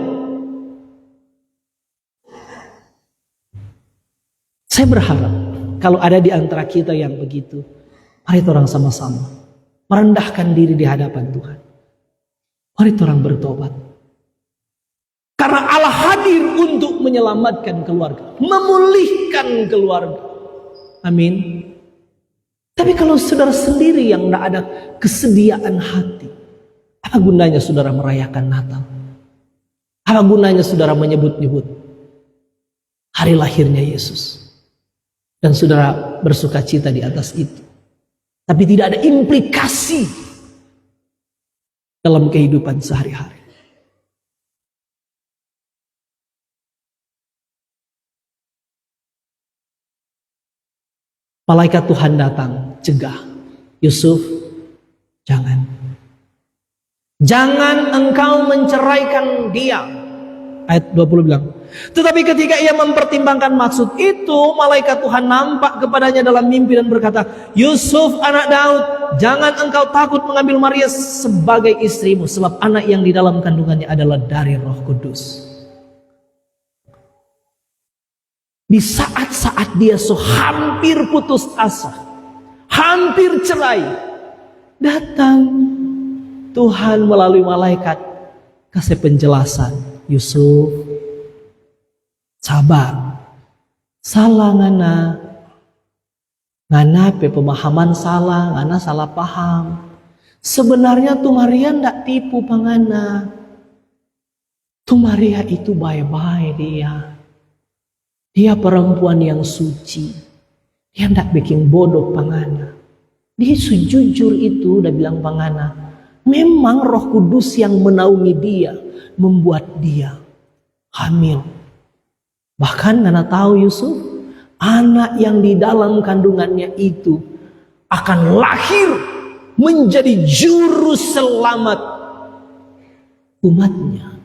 Saya berharap kalau ada di antara kita yang begitu, mari orang sama-sama merendahkan diri di hadapan Tuhan. Mari orang bertobat. Karena Allah hadir untuk menyelamatkan keluarga, memulihkan keluarga. Amin. Tapi kalau saudara sendiri yang tidak ada kesediaan hati, apa gunanya saudara merayakan Natal? Apa gunanya saudara menyebut-nyebut hari lahirnya Yesus? Dan saudara bersuka cita di atas itu. Tapi tidak ada implikasi dalam kehidupan sehari-hari. Malaikat Tuhan datang, cegah. Yusuf, jangan. Jangan engkau menceraikan dia. Ayat 20 bilang. Tetapi ketika ia mempertimbangkan maksud itu, malaikat Tuhan nampak kepadanya dalam mimpi dan berkata, Yusuf anak Daud, jangan engkau takut mengambil Maria sebagai istrimu, sebab anak yang di dalam kandungannya adalah dari Roh Kudus. Di saat-saat dia hampir putus asa, hampir cerai, datang Tuhan melalui malaikat kasih penjelasan. Yusuf, sabar, salah ngana pe pemahaman salah, ngana salah paham. Sebenarnya tu Maria ndak tipu pangana. Tu Maria itu baik-baik dia. Dia perempuan yang suci. Dia ndak bikin bodoh pangana. Dia sejujur itu udah bilang pangana. Memang Roh Kudus yang menaungi dia, membuat dia hamil. Bahkan ngana tahu Yusuf, anak yang di dalam kandungannya itu akan lahir menjadi juru selamat umatnya.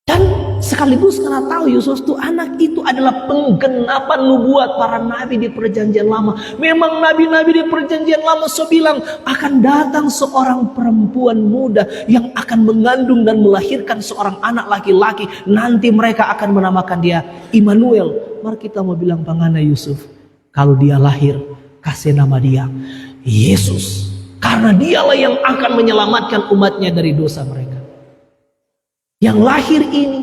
Dan sekaligus karena tahu Yusuf itu anak itu adalah penggenapan nubuat para nabi di perjanjian lama. Memang nabi-nabi di perjanjian lama bilang akan datang seorang perempuan muda yang akan mengandung dan melahirkan seorang anak laki-laki. Nanti mereka akan menamakan dia Immanuel. Mari kita mau bilang pangana Yusuf, kalau dia lahir kasih nama dia Yesus, karena dialah yang akan menyelamatkan umatnya dari dosa mereka. Yang lahir ini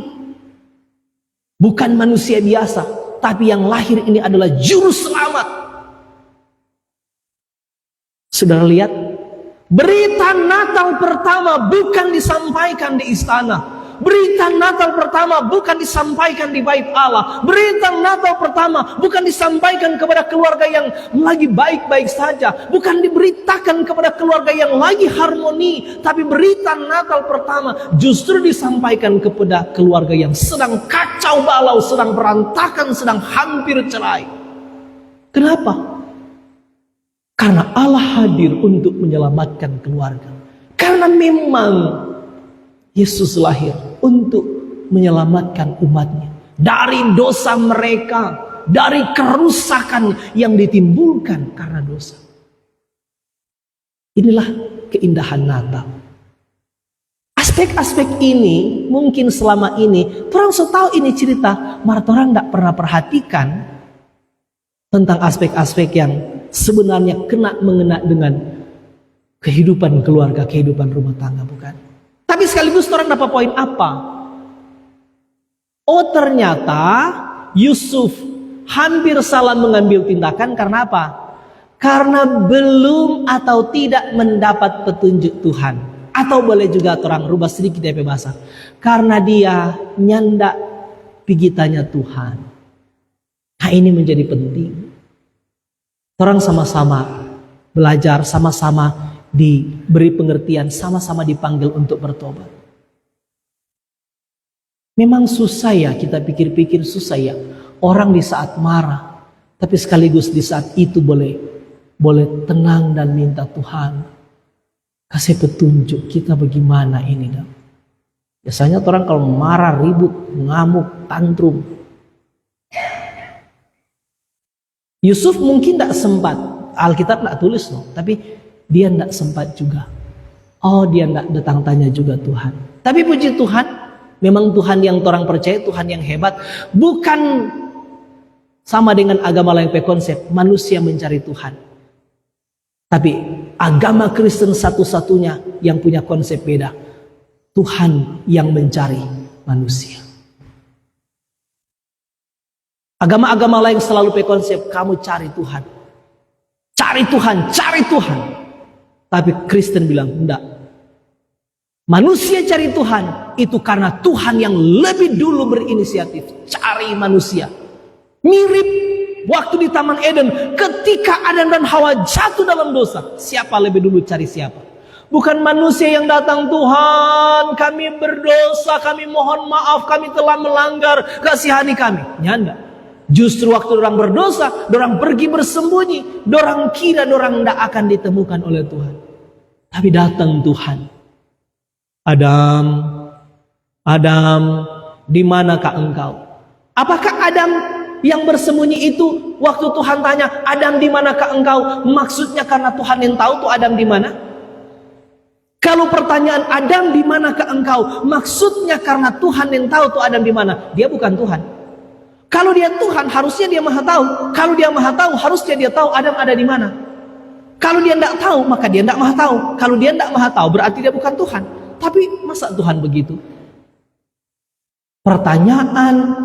bukan manusia biasa, tapi yang lahir ini adalah juru selamat. Saudara lihat, berita Natal pertama bukan disampaikan di istana. Berita Natal pertama bukan disampaikan di bait Allah. Berita Natal pertama bukan disampaikan kepada keluarga yang lagi baik-baik saja. Bukan diberitakan kepada keluarga yang lagi harmoni. Tapi berita Natal pertama justru disampaikan kepada keluarga yang sedang kacau balau, sedang berantakan, sedang hampir cerai. Kenapa? Karena Allah hadir untuk menyelamatkan keluarga. Karena memang Yesus lahir untuk menyelamatkan umatnya dari dosa mereka, dari kerusakan yang ditimbulkan karena dosa. Inilah keindahan Natal. Aspek-aspek ini mungkin selama ini orang tahu ini cerita, malah orang tidak pernah perhatikan tentang aspek-aspek yang sebenarnya mengena dengan kehidupan keluarga, kehidupan rumah tangga, bukan? Tapi sekaligus orang dapat poin apa? Oh, ternyata Yusuf hampir salah mengambil tindakan karena apa? Karena belum atau tidak mendapat petunjuk Tuhan. Atau boleh juga orang rubah sedikit ya bahasa. Karena dia nyandak pigitannya Tuhan. Nah, ini menjadi penting. Orang sama-sama belajar, sama-sama diberi pengertian, sama-sama dipanggil untuk bertobat. Memang susah ya, kita pikir-pikir susah ya. Orang di saat marah, tapi sekaligus di saat itu boleh tenang dan minta Tuhan kasih petunjuk kita bagaimana ini. Biasanya orang kalau marah, ribut, ngamuk, tantrum. Yusuf mungkin tidak sempat, Alkitab tidak tulis loh, tapi dia tidak sempat juga. Oh, dia tidak datang tanya juga Tuhan. Tapi puji Tuhan, memang Tuhan yang orang percaya, Tuhan yang hebat. Bukan sama dengan agama lain konsep manusia mencari Tuhan. Tapi agama Kristen satu-satunya yang punya konsep beda. Tuhan yang mencari manusia. Agama-agama lain selalu konsep kamu cari Tuhan. Cari Tuhan, cari Tuhan. Tapi Kristen bilang, enggak. Manusia cari Tuhan, itu karena Tuhan yang lebih dulu berinisiatif cari manusia. Mirip waktu di Taman Eden ketika Adam dan Hawa jatuh dalam dosa. Siapa lebih dulu cari siapa? Bukan manusia yang datang, Tuhan kami berdosa, kami mohon maaf, kami telah melanggar, kasihani kami. Nyanda. Justru waktu orang berdosa, orang pergi bersembunyi, orang kira orang tidak akan ditemukan oleh Tuhan. Tapi datang Tuhan. Adam, di manakah engkau? Apakah Adam yang bersembunyi itu waktu Tuhan tanya, Adam di manakah engkau? Maksudnya karena Tuhan yang tahu tuh Adam di mana? Kalau pertanyaan Adam di manakah engkau? Maksudnya karena Tuhan yang tahu tuh Adam di mana? Dia bukan Tuhan. Kalau dia Tuhan, harusnya dia maha tahu. Kalau dia maha tahu, harusnya dia tahu Adam ada di mana. Kalau dia tidak tahu, maka dia tidak maha tahu. Kalau dia tidak maha tahu, berarti dia bukan Tuhan. Tapi masa Tuhan begitu? Pertanyaan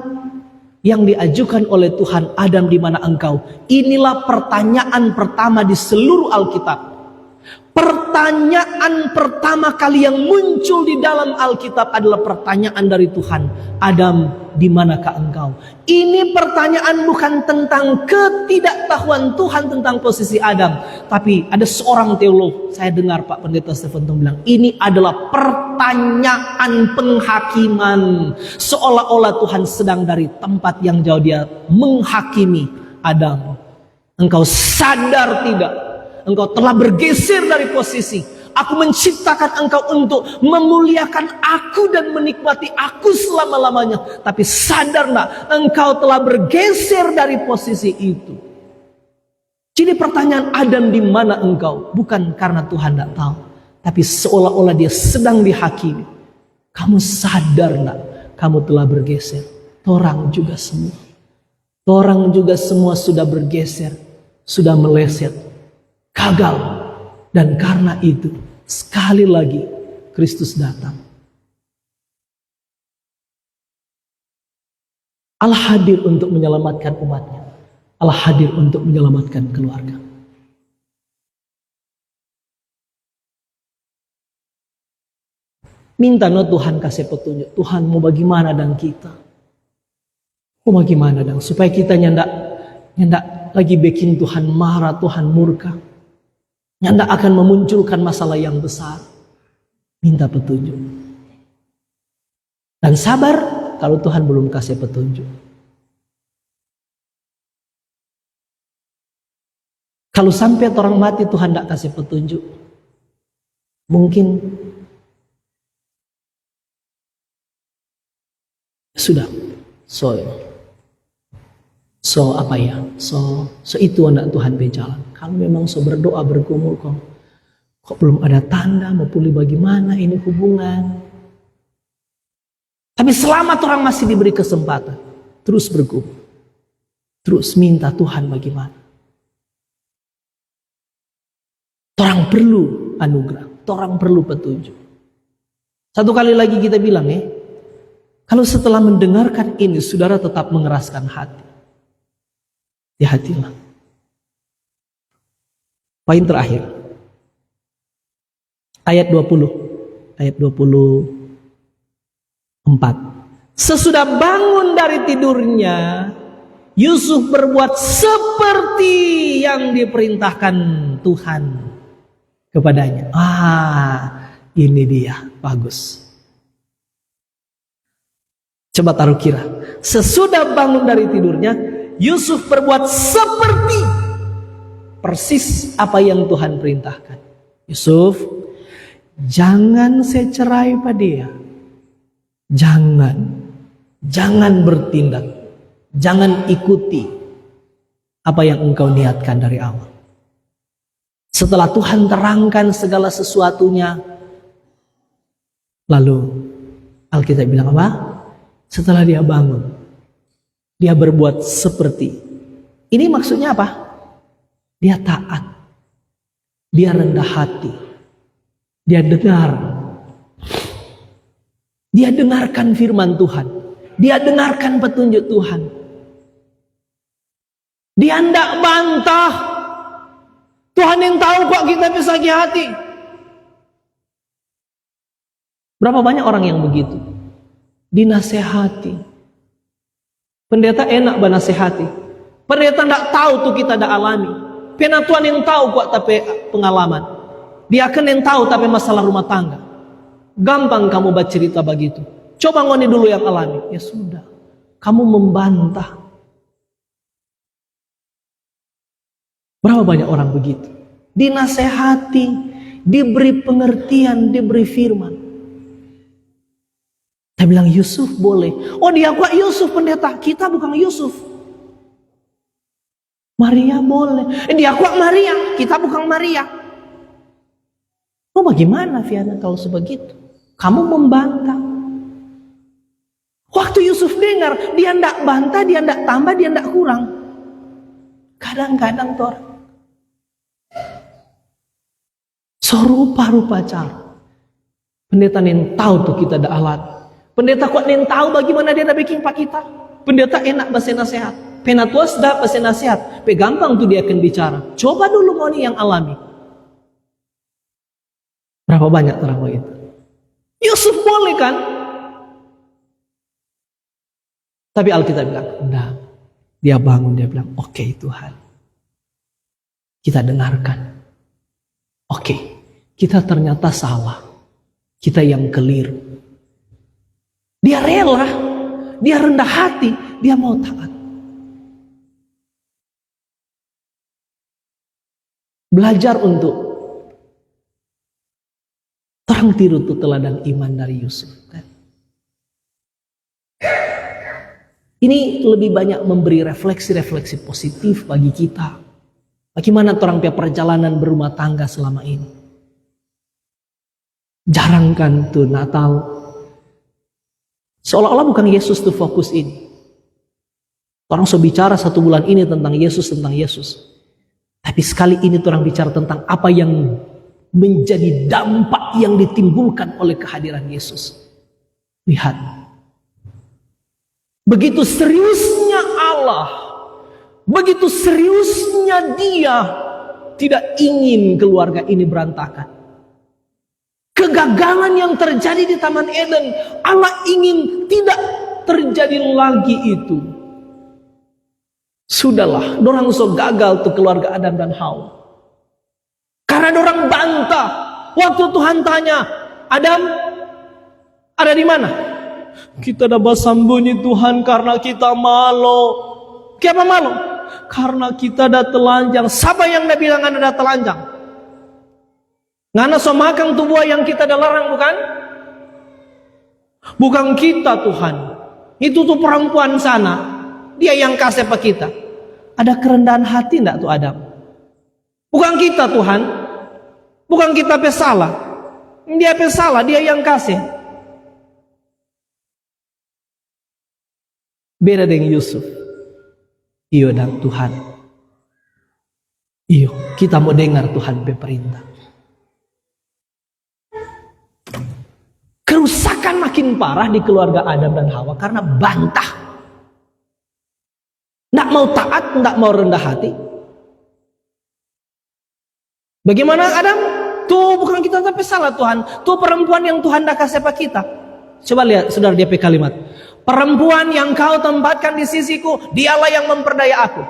yang diajukan oleh Tuhan, Adam di mana engkau? Inilah pertanyaan pertama di seluruh Alkitab. Pertanyaan pertama kali yang muncul di dalam Alkitab adalah pertanyaan dari Tuhan. Adam, di manakah engkau? Ini pertanyaan bukan tentang ketidaktahuan Tuhan tentang posisi Adam. Tapi ada seorang teolog, saya dengar Pak Pendeta Stephen Tong bilang, ini adalah pertanyaan penghakiman. Seolah-olah Tuhan sedang dari tempat yang jauh dia menghakimi Adam. Engkau sadar tidak? Engkau telah bergeser dari posisi. Aku menciptakan engkau untuk memuliakan aku dan menikmati aku selama-lamanya. Tapi sadar enggak, engkau telah bergeser dari posisi itu. Jadi pertanyaan Adam di mana engkau? Bukan karena Tuhan tidak tahu. Tapi seolah-olah dia sedang dihakimi. Kamu sadar enggak? Kamu telah bergeser. Torang juga semua. Torang juga semua sudah bergeser. Sudah meleset. Gagal. Dan karena itu sekali lagi Kristus datang. Allah hadir untuk menyelamatkan umatnya. Allah hadir untuk menyelamatkan keluarga. Minta no Tuhan kasih petunjuk. Tuhan mau bagaimana dan kita? Mau bagaimana dan supaya kita nyandak lagi bikin Tuhan marah, Tuhan murka. Yang tidak akan memunculkan masalah yang besar. Minta petunjuk. Dan sabar kalau Tuhan belum kasih petunjuk. Kalau sampai orang mati Tuhan tidak kasih petunjuk. Mungkin sudah. So apa ya? So itu anak Tuhan berjalan. Kalau memang so berdoa bergumul kok belum ada tanda mau pulih bagaimana ini hubungan. Tapi selama orang masih diberi kesempatan, terus bergumul, terus minta Tuhan bagaimana. Orang perlu anugerah, orang perlu petunjuk. Satu kali lagi kita bilang kalau setelah mendengarkan ini saudara tetap mengeraskan hati. Hati-hatilah. Poin terakhir. Ayat 20. Ayat 24. Sesudah bangun dari tidurnya, Yusuf berbuat seperti yang diperintahkan Tuhan kepadanya. Ini dia. Bagus. Coba taruh kira. Sesudah bangun dari tidurnya, Yusuf berbuat seperti persis apa yang Tuhan perintahkan. Yusuf, jangan secerai pada dia. Jangan bertindak. Jangan ikuti apa yang engkau niatkan dari awal. Setelah Tuhan terangkan segala sesuatunya, lalu Alkitab bilang apa? Setelah dia bangun, dia berbuat seperti. Ini maksudnya apa? Dia taat. Dia rendah hati. Dia dengar. Dia dengarkan firman Tuhan. Dia dengarkan petunjuk Tuhan. Dia tidak bantah. Tuhan yang tahu kok kita bisa sakit hati. Berapa banyak orang yang begitu? Dinasehati. Pendeta enak banasehati. Pendeta tidak tahu tuh kita tidak alami. Penatuan yang tahu kuat tapi pengalaman. Diaken yang tahu tapi masalah rumah tangga. Gampang kamu bercerita begitu. Coba ngoni dulu yang alami. Ya sudah. Kamu membantah. Berapa banyak orang begitu? Dinasehati, diberi pengertian, diberi firman. Saya bilang Yusuf boleh. Oh dia kuat Yusuf pendeta. Kita bukan Yusuf. Maria boleh. Dia kuat Maria. Kita bukan Maria. Oh bagaimana Fiana kalau sebegitu? Kamu membantah. Waktu Yusuf dengar. Dia tidak bantah, dia tidak tambah, dia tidak kurang. Kadang-kadang tuh serupa-rupa cara. Pendeta yang tahu tuh kita ada alat. Pendeta kuat yang tahu bagaimana dia ada bikin pak kita. Pendeta enak bahasa nasihat. Penatua sudah bahasa nasihat. Gampang tuh dia akan bicara. Coba dulu ngoni yang alami. Berapa banyak orang begitu? Yusuf boleh kan? Tapi Alkitab bilang, enggak. Dia bangun, dia bilang, oke Tuhan. Kita dengarkan. Oke, kita ternyata salah. Kita yang keliru. Dia rela, dia rendah hati, dia mau taat. Belajar untuk orang tiru tuh teladan iman dari Yusuf. Ini lebih banyak memberi refleksi-refleksi positif bagi kita. Bagaimana orang punya perjalanan berumah tangga selama ini. Jarang kan tuh Natal. Seolah-olah bukan Yesus tuh fokus ini. Orang so bicara 1 bulan ini tentang Yesus. Tapi sekali ini orang bicara tentang apa yang menjadi dampak yang ditimbulkan oleh kehadiran Yesus. Lihat. Begitu seriusnya Allah. Begitu seriusnya Dia tidak ingin keluarga ini berantakan. Kegagalan yang terjadi di Taman Eden, Allah ingin tidak terjadi lagi itu. Sudahlah, dorang so gagal tuh keluarga Adam dan Hawa. Karena dorang bantah. Waktu Tuhan tanya, Adam ada di mana? Kita dapat sembunyi Tuhan karena kita malu. Kenapa malu? Karena kita dah telanjang. Siapa yang dah bilang anda dah telanjang? Ngana so makan tu buah yang kita dah larang bukan? Bukan kita Tuhan. Itu tuh perempuan sana. Dia yang kasih apa kita. Ada kerendahan hati enggak tuh Adam? Bukan kita Tuhan. Bukan kita pesalah. Dia pesalah, dia yang kasih. Beda dengan Yusuf. Iyo dan Tuhan. Iyo, kita mau dengar Tuhan berperintah. Kerusakan makin parah di keluarga Adam dan Hawa karena bantah. Nggak mau taat, nggak mau rendah hati. Bagaimana Adam? Tuh bukan kita tapi salah Tuhan. Tuh perempuan yang Tuhan dah kasih apa kita. Coba lihat saudara DP kalimat. Perempuan yang kau tempatkan di sisiku, dialah yang memperdaya aku.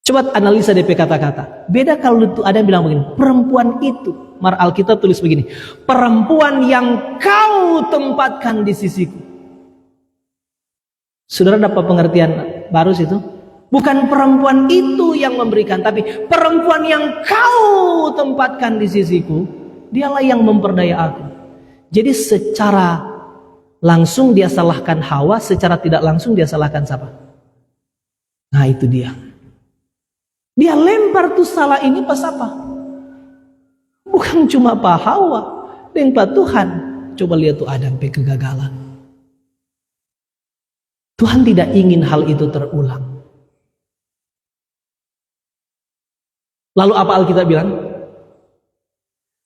Coba analisa DP kata-kata. Beda kalau itu ada yang bilang begini, perempuan itu. Mar Alkitab tulis begini, perempuan yang kau tempatkan di sisiku. Saudara dapat pengertian baru situ? Bukan perempuan itu yang memberikan, tapi perempuan yang kau tempatkan di sisiku, dialah yang memperdaya aku. Jadi secara langsung dia salahkan Hawa, secara tidak langsung dia salahkan siapa? Nah itu dia. Dia lempar tuh salah ini pas apa? Bukan cuma Pak Hawa, dan Pak Tuhan. Coba lihat tuh Adam pe kegagalan. Tuhan tidak ingin hal itu terulang. Lalu apa Alkitab bilang?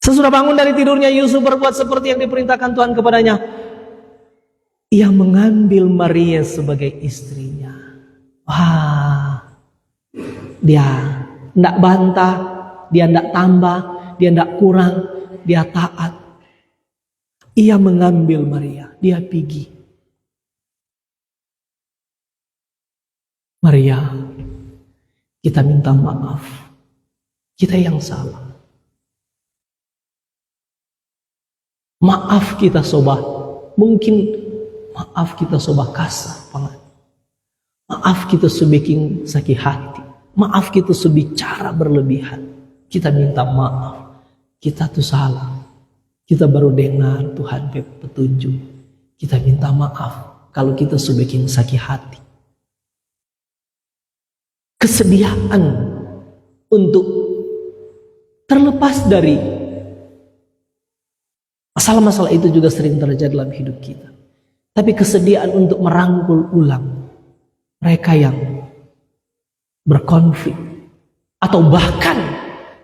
Sesudah bangun dari tidurnya Yusuf berbuat seperti yang diperintahkan Tuhan kepadanya. Ia mengambil Maria sebagai istrinya. Wah, dia tidak bantah, dia tidak tambah, dia tidak kurang, dia taat. Ia mengambil Maria, dia pergi. Maria, kita minta maaf. Kita yang salah. Maaf kita sobah. Mungkin maaf kita sobah kasar. Maaf kita sebikin sakit hati. Maaf kita sebicara berlebihan. Kita minta maaf. Kita tuh salah. Kita baru dengar Tuhan petunjuk. Kita minta maaf kalau kita sebikin sakit hati. Kesediaan untuk terlepas dari masalah-masalah itu juga sering terjadi dalam hidup kita. Tapi kesediaan untuk merangkul ulang mereka yang berkonflik, atau bahkan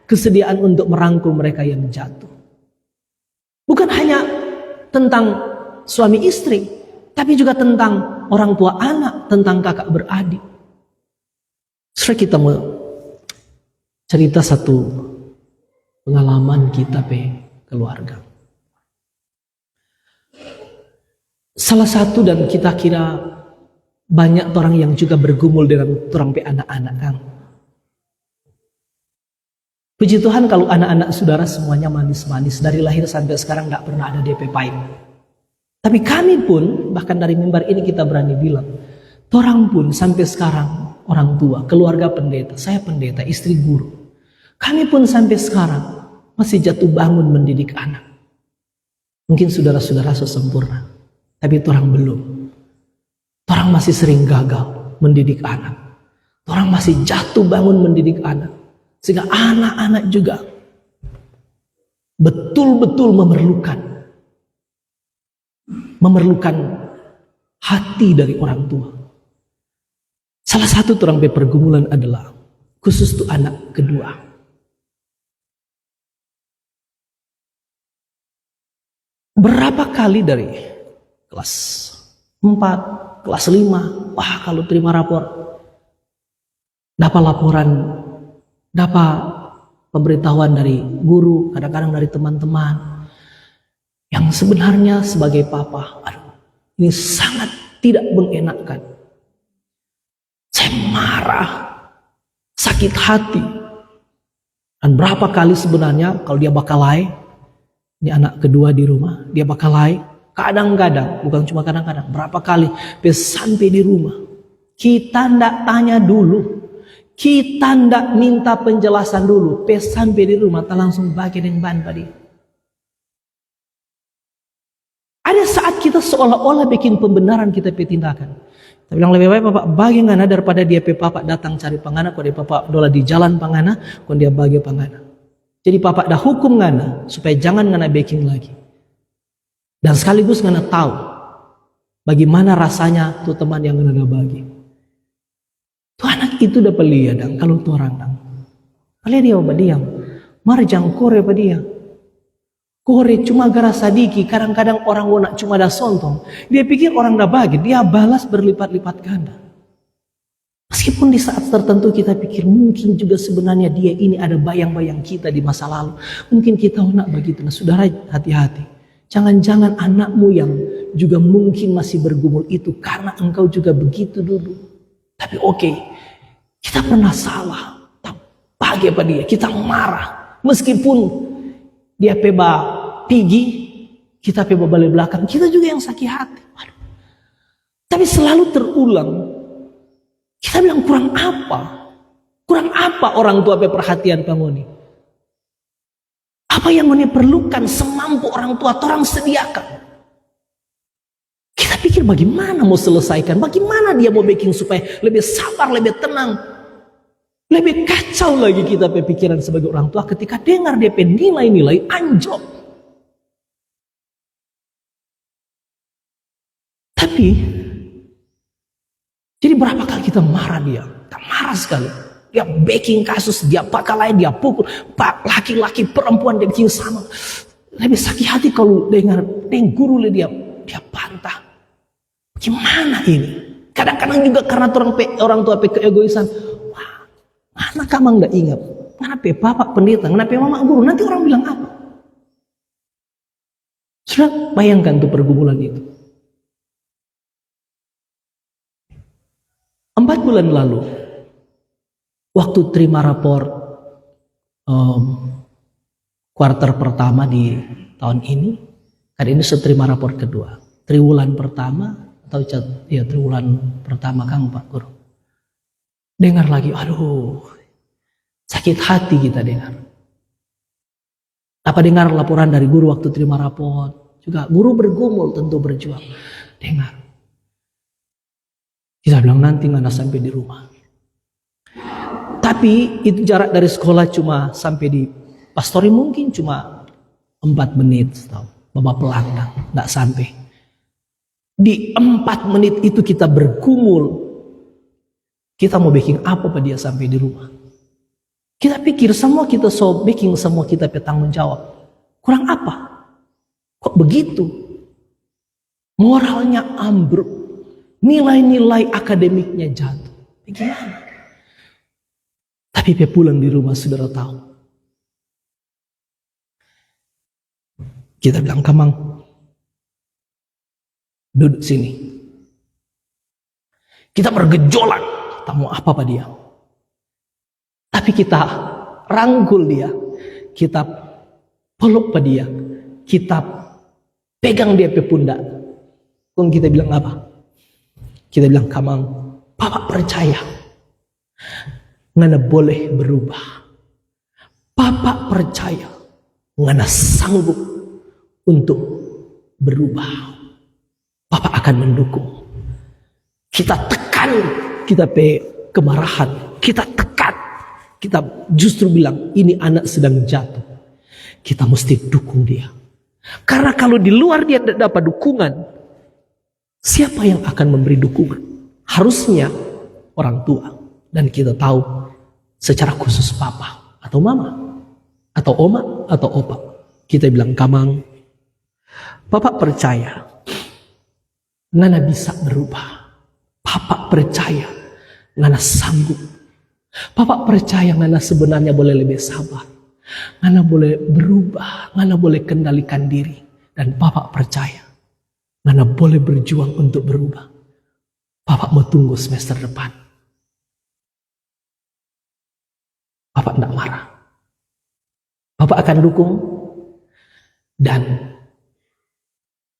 kesediaan untuk merangkul mereka yang jatuh. Bukan hanya tentang suami istri, tapi juga tentang orang tua anak, tentang kakak beradik. Setelah kita mau cerita satu pengalaman kita keluarga. Salah satu dan kita kira banyak orang yang juga bergumul dengan orang anak-anak kan. Puji Tuhan kalau anak-anak saudara semuanya manis-manis. Dari lahir sampai sekarang gak pernah ada DP pahit. Tapi kami pun, bahkan dari mimbar ini kita berani bilang, orang pun sampai sekarang, orang tua, keluarga pendeta, saya pendeta, istri guru. Kami pun sampai sekarang masih jatuh bangun mendidik anak. Mungkin saudara-saudara sesempurna, tapi orang belum. Orang masih sering gagal mendidik anak. Orang masih jatuh bangun mendidik anak. Sehingga anak-anak juga betul-betul memerlukan hati dari orang tua. Salah satu orang pergumulan adalah khusus tuh anak kedua. Berapa kali dari kelas 4, kelas 5, wah kalau terima rapor, dapat laporan, dapat pemberitahuan dari guru, kadang-kadang dari teman-teman, yang sebenarnya sebagai papa, aduh, ini sangat tidak mengenakkan. Saya marah, sakit hati. Dan berapa kali sebenarnya kalau dia bakal lay, ini anak kedua di rumah, dia bakal lay, kadang-kadang, bukan cuma kadang-kadang, berapa kali sampai di rumah, kita ndak tanya dulu, kita ndak minta penjelasan dulu, sampai di rumah, kita langsung bagi dengan ban pada dia. Ada saat kita seolah-olah bikin pembenaran kita tindakan. Tapi bilang lebih baik Bapak bagi ngana daripada dia Bapak datang cari pangana, kalau dia Bapak dola di jalan pangana, kalau dia bagi pangana. Jadi Bapak dah hukum ngana supaya jangan ngana baking lagi. Dan sekaligus ngana tahu bagaimana rasanya tuh teman yang ngana dah bagi. Tuh anak itu dapat lihat dang kalau tuh orang dang. Kalian dia Bapak diam, marjang kore Bapak dia. Kore cuma gara sadiki, kadang-kadang orang nak cuma dah sontong. Dia pikir orang dah bagi, dia balas berlipat-lipat ganda. Meskipun di saat tertentu kita pikir mungkin juga sebenarnya dia ini ada bayang-bayang kita di masa lalu. Mungkin kita nak begitu. Nah saudara hati-hati. Jangan-jangan anakmu yang juga mungkin masih bergumul itu karena engkau juga begitu dulu. Tapi oke, kita pernah salah. Bagi apa dia? Kita marah. Meskipun dia pergi, kita balik belakang, kita juga yang sakit hati. Waduh. Tapi selalu terulang. Kita bilang kurang apa? Kurang apa orang tua perhatian pangoni? Apa yang ngoni perlukan semampu orang tua, orang sediakan. Kita pikir bagaimana mau selesaikan, bagaimana dia mau bikin supaya lebih sabar, lebih tenang. Lebih kacau lagi kita pikiran sebagai orang tua ketika dengar dia nilai-nilai anjlok. Tapi, jadi berapa kali kita marah dia? Kita marah sekali. Dia backing kasus, dia pakai lain, dia pukul. Laki-laki, perempuan, dia bikin sama. Lebih sakit hati kalau dengar guru dia bantah. Gimana ini? Kadang-kadang juga karena orang tua keegoisan. Anak kamu nggak ingat, kenapa bapak pendeta, kenapa mama guru, nanti orang bilang apa? Sudah bayangkan tuh pergumulan itu. 4 bulan lalu, waktu terima rapor kuarter pertama di tahun ini, kan ini seterima rapor kedua. Triwulan pertama atau ya triwulan pertama Kang Pak Guru. Dengar lagi, aduh, sakit hati kita dengar. Apa dengar laporan dari guru waktu terima rapor? Juga guru bergumul tentu berjuang. Dengar. Kita bilang nanti nggak sampai di rumah. Tapi itu jarak dari sekolah cuma sampai di pastori mungkin cuma 4 menit. Bapak pelan, nggak sampai. Di 4 menit itu kita bergumul. Kita mau baking apa pada dia sampai di rumah? Kita pikir semua kita baking, semua kita bertanggung jawab. Kurang apa? Kok begitu? Moralnya ambruk. Nilai-nilai akademiknya jatuh. Bagaimana? Tapi dia pulang di rumah, saudara tahu. Kita bilang, Kamang, duduk sini. Kita bergejolak. Kita mau apa pada dia? Tapi kita rangkul dia. Kita peluk pada dia. Kita pegang dia pe pundak. Kung kita bilang apa? Kita bilang, Kamang, Papa percaya. Ngana boleh berubah. Papa percaya. Ngana sanggup untuk berubah. Papa akan mendukung. Kita tekan kita pe kemarahan. Kita tekan. Kita justru bilang ini anak sedang jatuh. Kita mesti dukung dia. Karena kalau di luar dia tidak dapat dukungan, siapa yang akan memberi dukungan? Harusnya orang tua. Dan kita tahu secara khusus papa atau mama atau oma atau opa. Kita bilang, Kamang, Papa percaya ngana bisa berubah. Papa percaya ngana sanggup. Papa percaya ngana sebenarnya boleh lebih sabar. Ngana boleh berubah. Ngana boleh kendalikan diri. Dan Papa percaya ngana boleh berjuang untuk berubah. Papa mau tunggu semester depan. Papa tidak marah. Papa akan dukung. Dan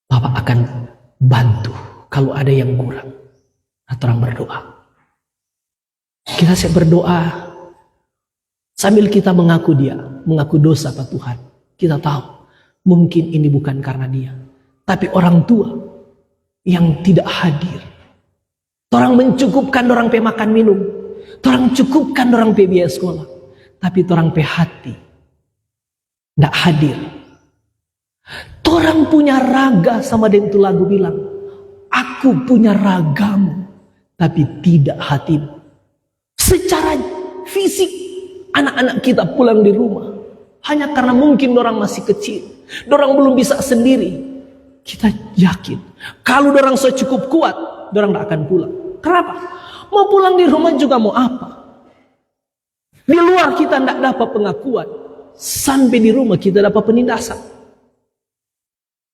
Papa akan bantu kalau ada yang kurang. Atau orang berdoa. Kita siap berdoa sambil kita mengaku dia, mengaku dosa Pak Tuhan. Kita tahu mungkin ini bukan karena dia, tapi orang tua yang tidak hadir. Orang mencukupkan orang pe makan minum, orang cukupkan orang pe biaya sekolah, tapi orang pe hati tidak hadir. Orang punya raga sama dengan itu lagu bilang, aku punya ragamu, tapi tidak hatimu. Secara fisik, anak-anak kita pulang di rumah. Hanya karena mungkin orang masih kecil. Orang belum bisa sendiri. Kita yakin, kalau orang sudah cukup kuat, orang tidak akan pulang. Kenapa? Mau pulang di rumah juga mau apa? Di luar kita tidak dapat pengakuan. Sampai di rumah kita dapat penindasan.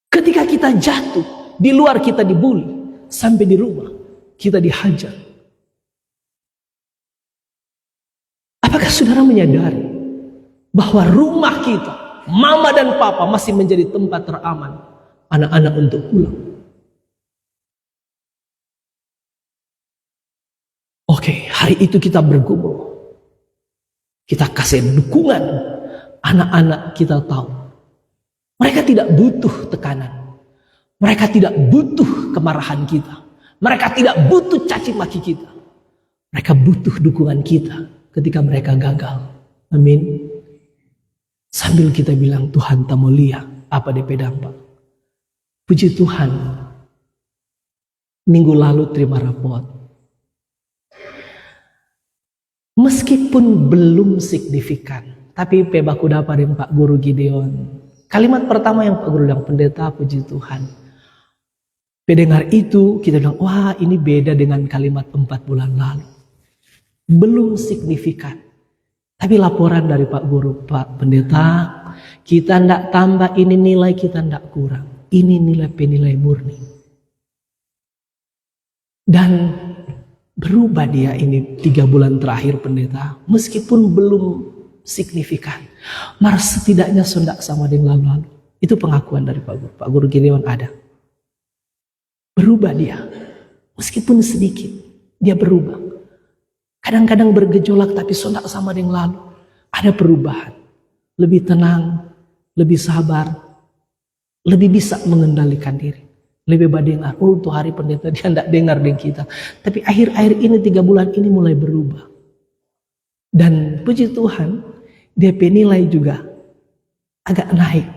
Ketika kita jatuh, di luar kita dibully, sampai di rumah kita dihajar. Apakah saudara menyadari bahwa rumah kita, mama dan papa masih menjadi tempat teraman anak-anak untuk pulang? Oke, hari itu kita bergumul. Kita kasih dukungan. Anak-anak kita tahu mereka tidak butuh tekanan. Mereka tidak butuh kemarahan kita. Mereka tidak butuh caci maki kita. Mereka butuh dukungan kita ketika mereka gagal. Amin. Sambil kita bilang, Tuhan tak mau lihat apa DP dampak. Puji Tuhan. Minggu lalu terima raport. Meskipun belum signifikan, tapi pebaku dapat dari Pak Guru Gideon. Kalimat pertama yang Pak Guru bilang, pendeta puji Tuhan. Pendengar itu kita bilang, wah ini beda dengan kalimat 4 bulan lalu. Belum signifikan. Tapi laporan dari Pak Guru, Pak Pendeta, kita tidak tambah ini nilai, kita tidak kurang. ini nilai penilai murni. Dan berubah dia ini 3 bulan terakhir pendeta, meskipun belum signifikan, mar setidaknya sondak sama dengan lalu-lalu. Itu pengakuan dari Pak Guru. Pak Guru Gideon ada. Berubah dia, meskipun sedikit, dia berubah. Kadang-kadang bergejolak tapi sondak sama dengan lalu. Ada perubahan, lebih tenang, lebih sabar, lebih bisa mengendalikan diri. Lebih baik dengar, tuh hari pendeta dia tidak dengar dengan kita. Tapi akhir-akhir ini 3 bulan ini mulai berubah. Dan puji Tuhan, DP nilai juga agak naik.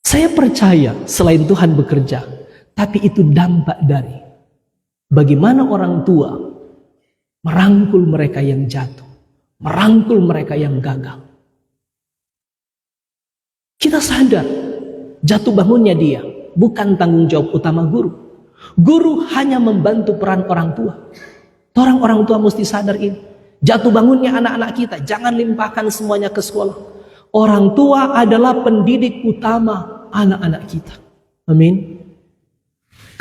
Saya percaya selain Tuhan bekerja, tapi itu dampak dari bagaimana orang tua merangkul mereka yang jatuh, merangkul mereka yang gagal. Kita sadar jatuh bangunnya dia bukan tanggung jawab utama guru. Guru hanya membantu peran orang tua. Orang tua mesti sadar ini. Jatuh bangunnya anak-anak kita, jangan limpahkan semuanya ke sekolah. Orang tua adalah pendidik utama anak-anak kita. Amin.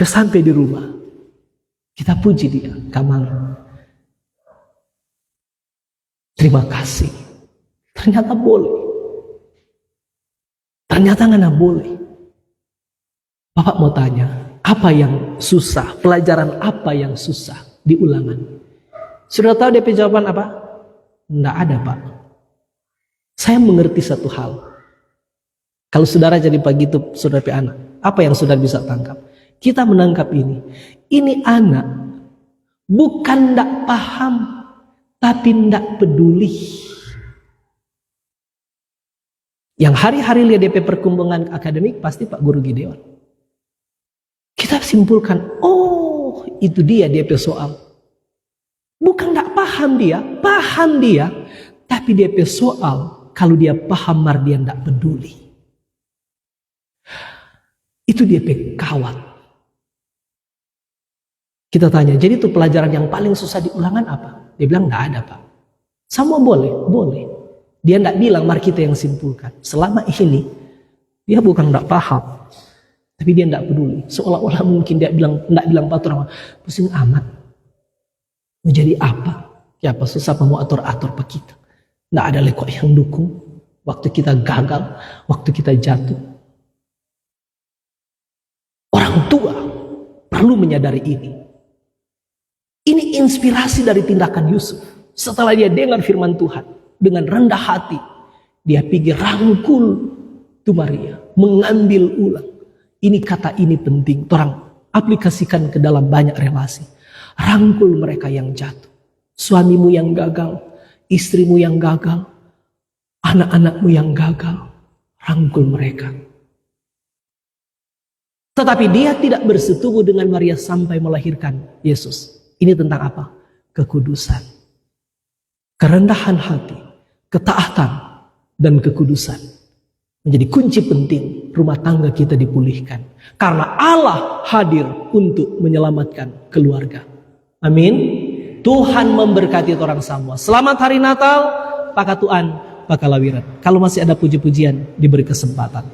Sampai di rumah, kita puji dia, Kamang. Terima kasih. Ternyata boleh. Ternyata nggak boleh. Bapak mau tanya, apa yang susah? Pelajaran apa yang susah di ulangan? Sudah tahu DP jawaban apa? Nggak ada, Pak. Saya mengerti satu hal. Kalau saudara jadi pagi itu saudara pe anak, apa yang saudara bisa tangkap? Kita menangkap ini. Ini anak bukan nggak paham, tapi nggak peduli. Yang hari-hari lihat DP perkembangan akademik pasti Pak Guru Gideon. Kita simpulkan, oh itu dia DP soal. Bukan gak paham dia, tapi DP soal kalau dia paham mar dia gak peduli. Itu DP kawat. Kita tanya, jadi itu pelajaran yang paling susah di ulangan apa? Dia bilang gak ada, Pak. Semua boleh. Dia tidak bilang, mari kita yang simpulkan. Selama ini, dia bukan tidak paham. Tapi dia tidak peduli. Seolah-olah mungkin dia tidak bilang Pak orang, pusing amat. Mau jadi apa? Ya apa susah mau atur-atur Pak kita. Tidak ada lekok yang dukung. Waktu kita gagal, waktu kita jatuh. Orang tua perlu menyadari ini. Ini inspirasi dari tindakan Yusuf. Setelah dia dengar firman Tuhan. Dengan rendah hati, dia pergi rangkul tu Maria, mengambil ulang. Ini kata ini penting, orang aplikasikan ke dalam banyak relasi. Rangkul mereka yang jatuh, suamimu yang gagal, istrimu yang gagal, anak-anakmu yang gagal, rangkul mereka. Tetapi dia tidak bersetubuh dengan Maria sampai melahirkan Yesus. Ini tentang apa? Kekudusan, kerendahan hati, ketaatan dan kekudusan menjadi kunci penting rumah tangga kita dipulihkan. Karena Allah hadir untuk menyelamatkan keluarga. Amin. Tuhan memberkati orang semua. Selamat hari Natal, Pakatuan, Pakalawiran. Kalau masih ada puji-pujian, diberi kesempatan.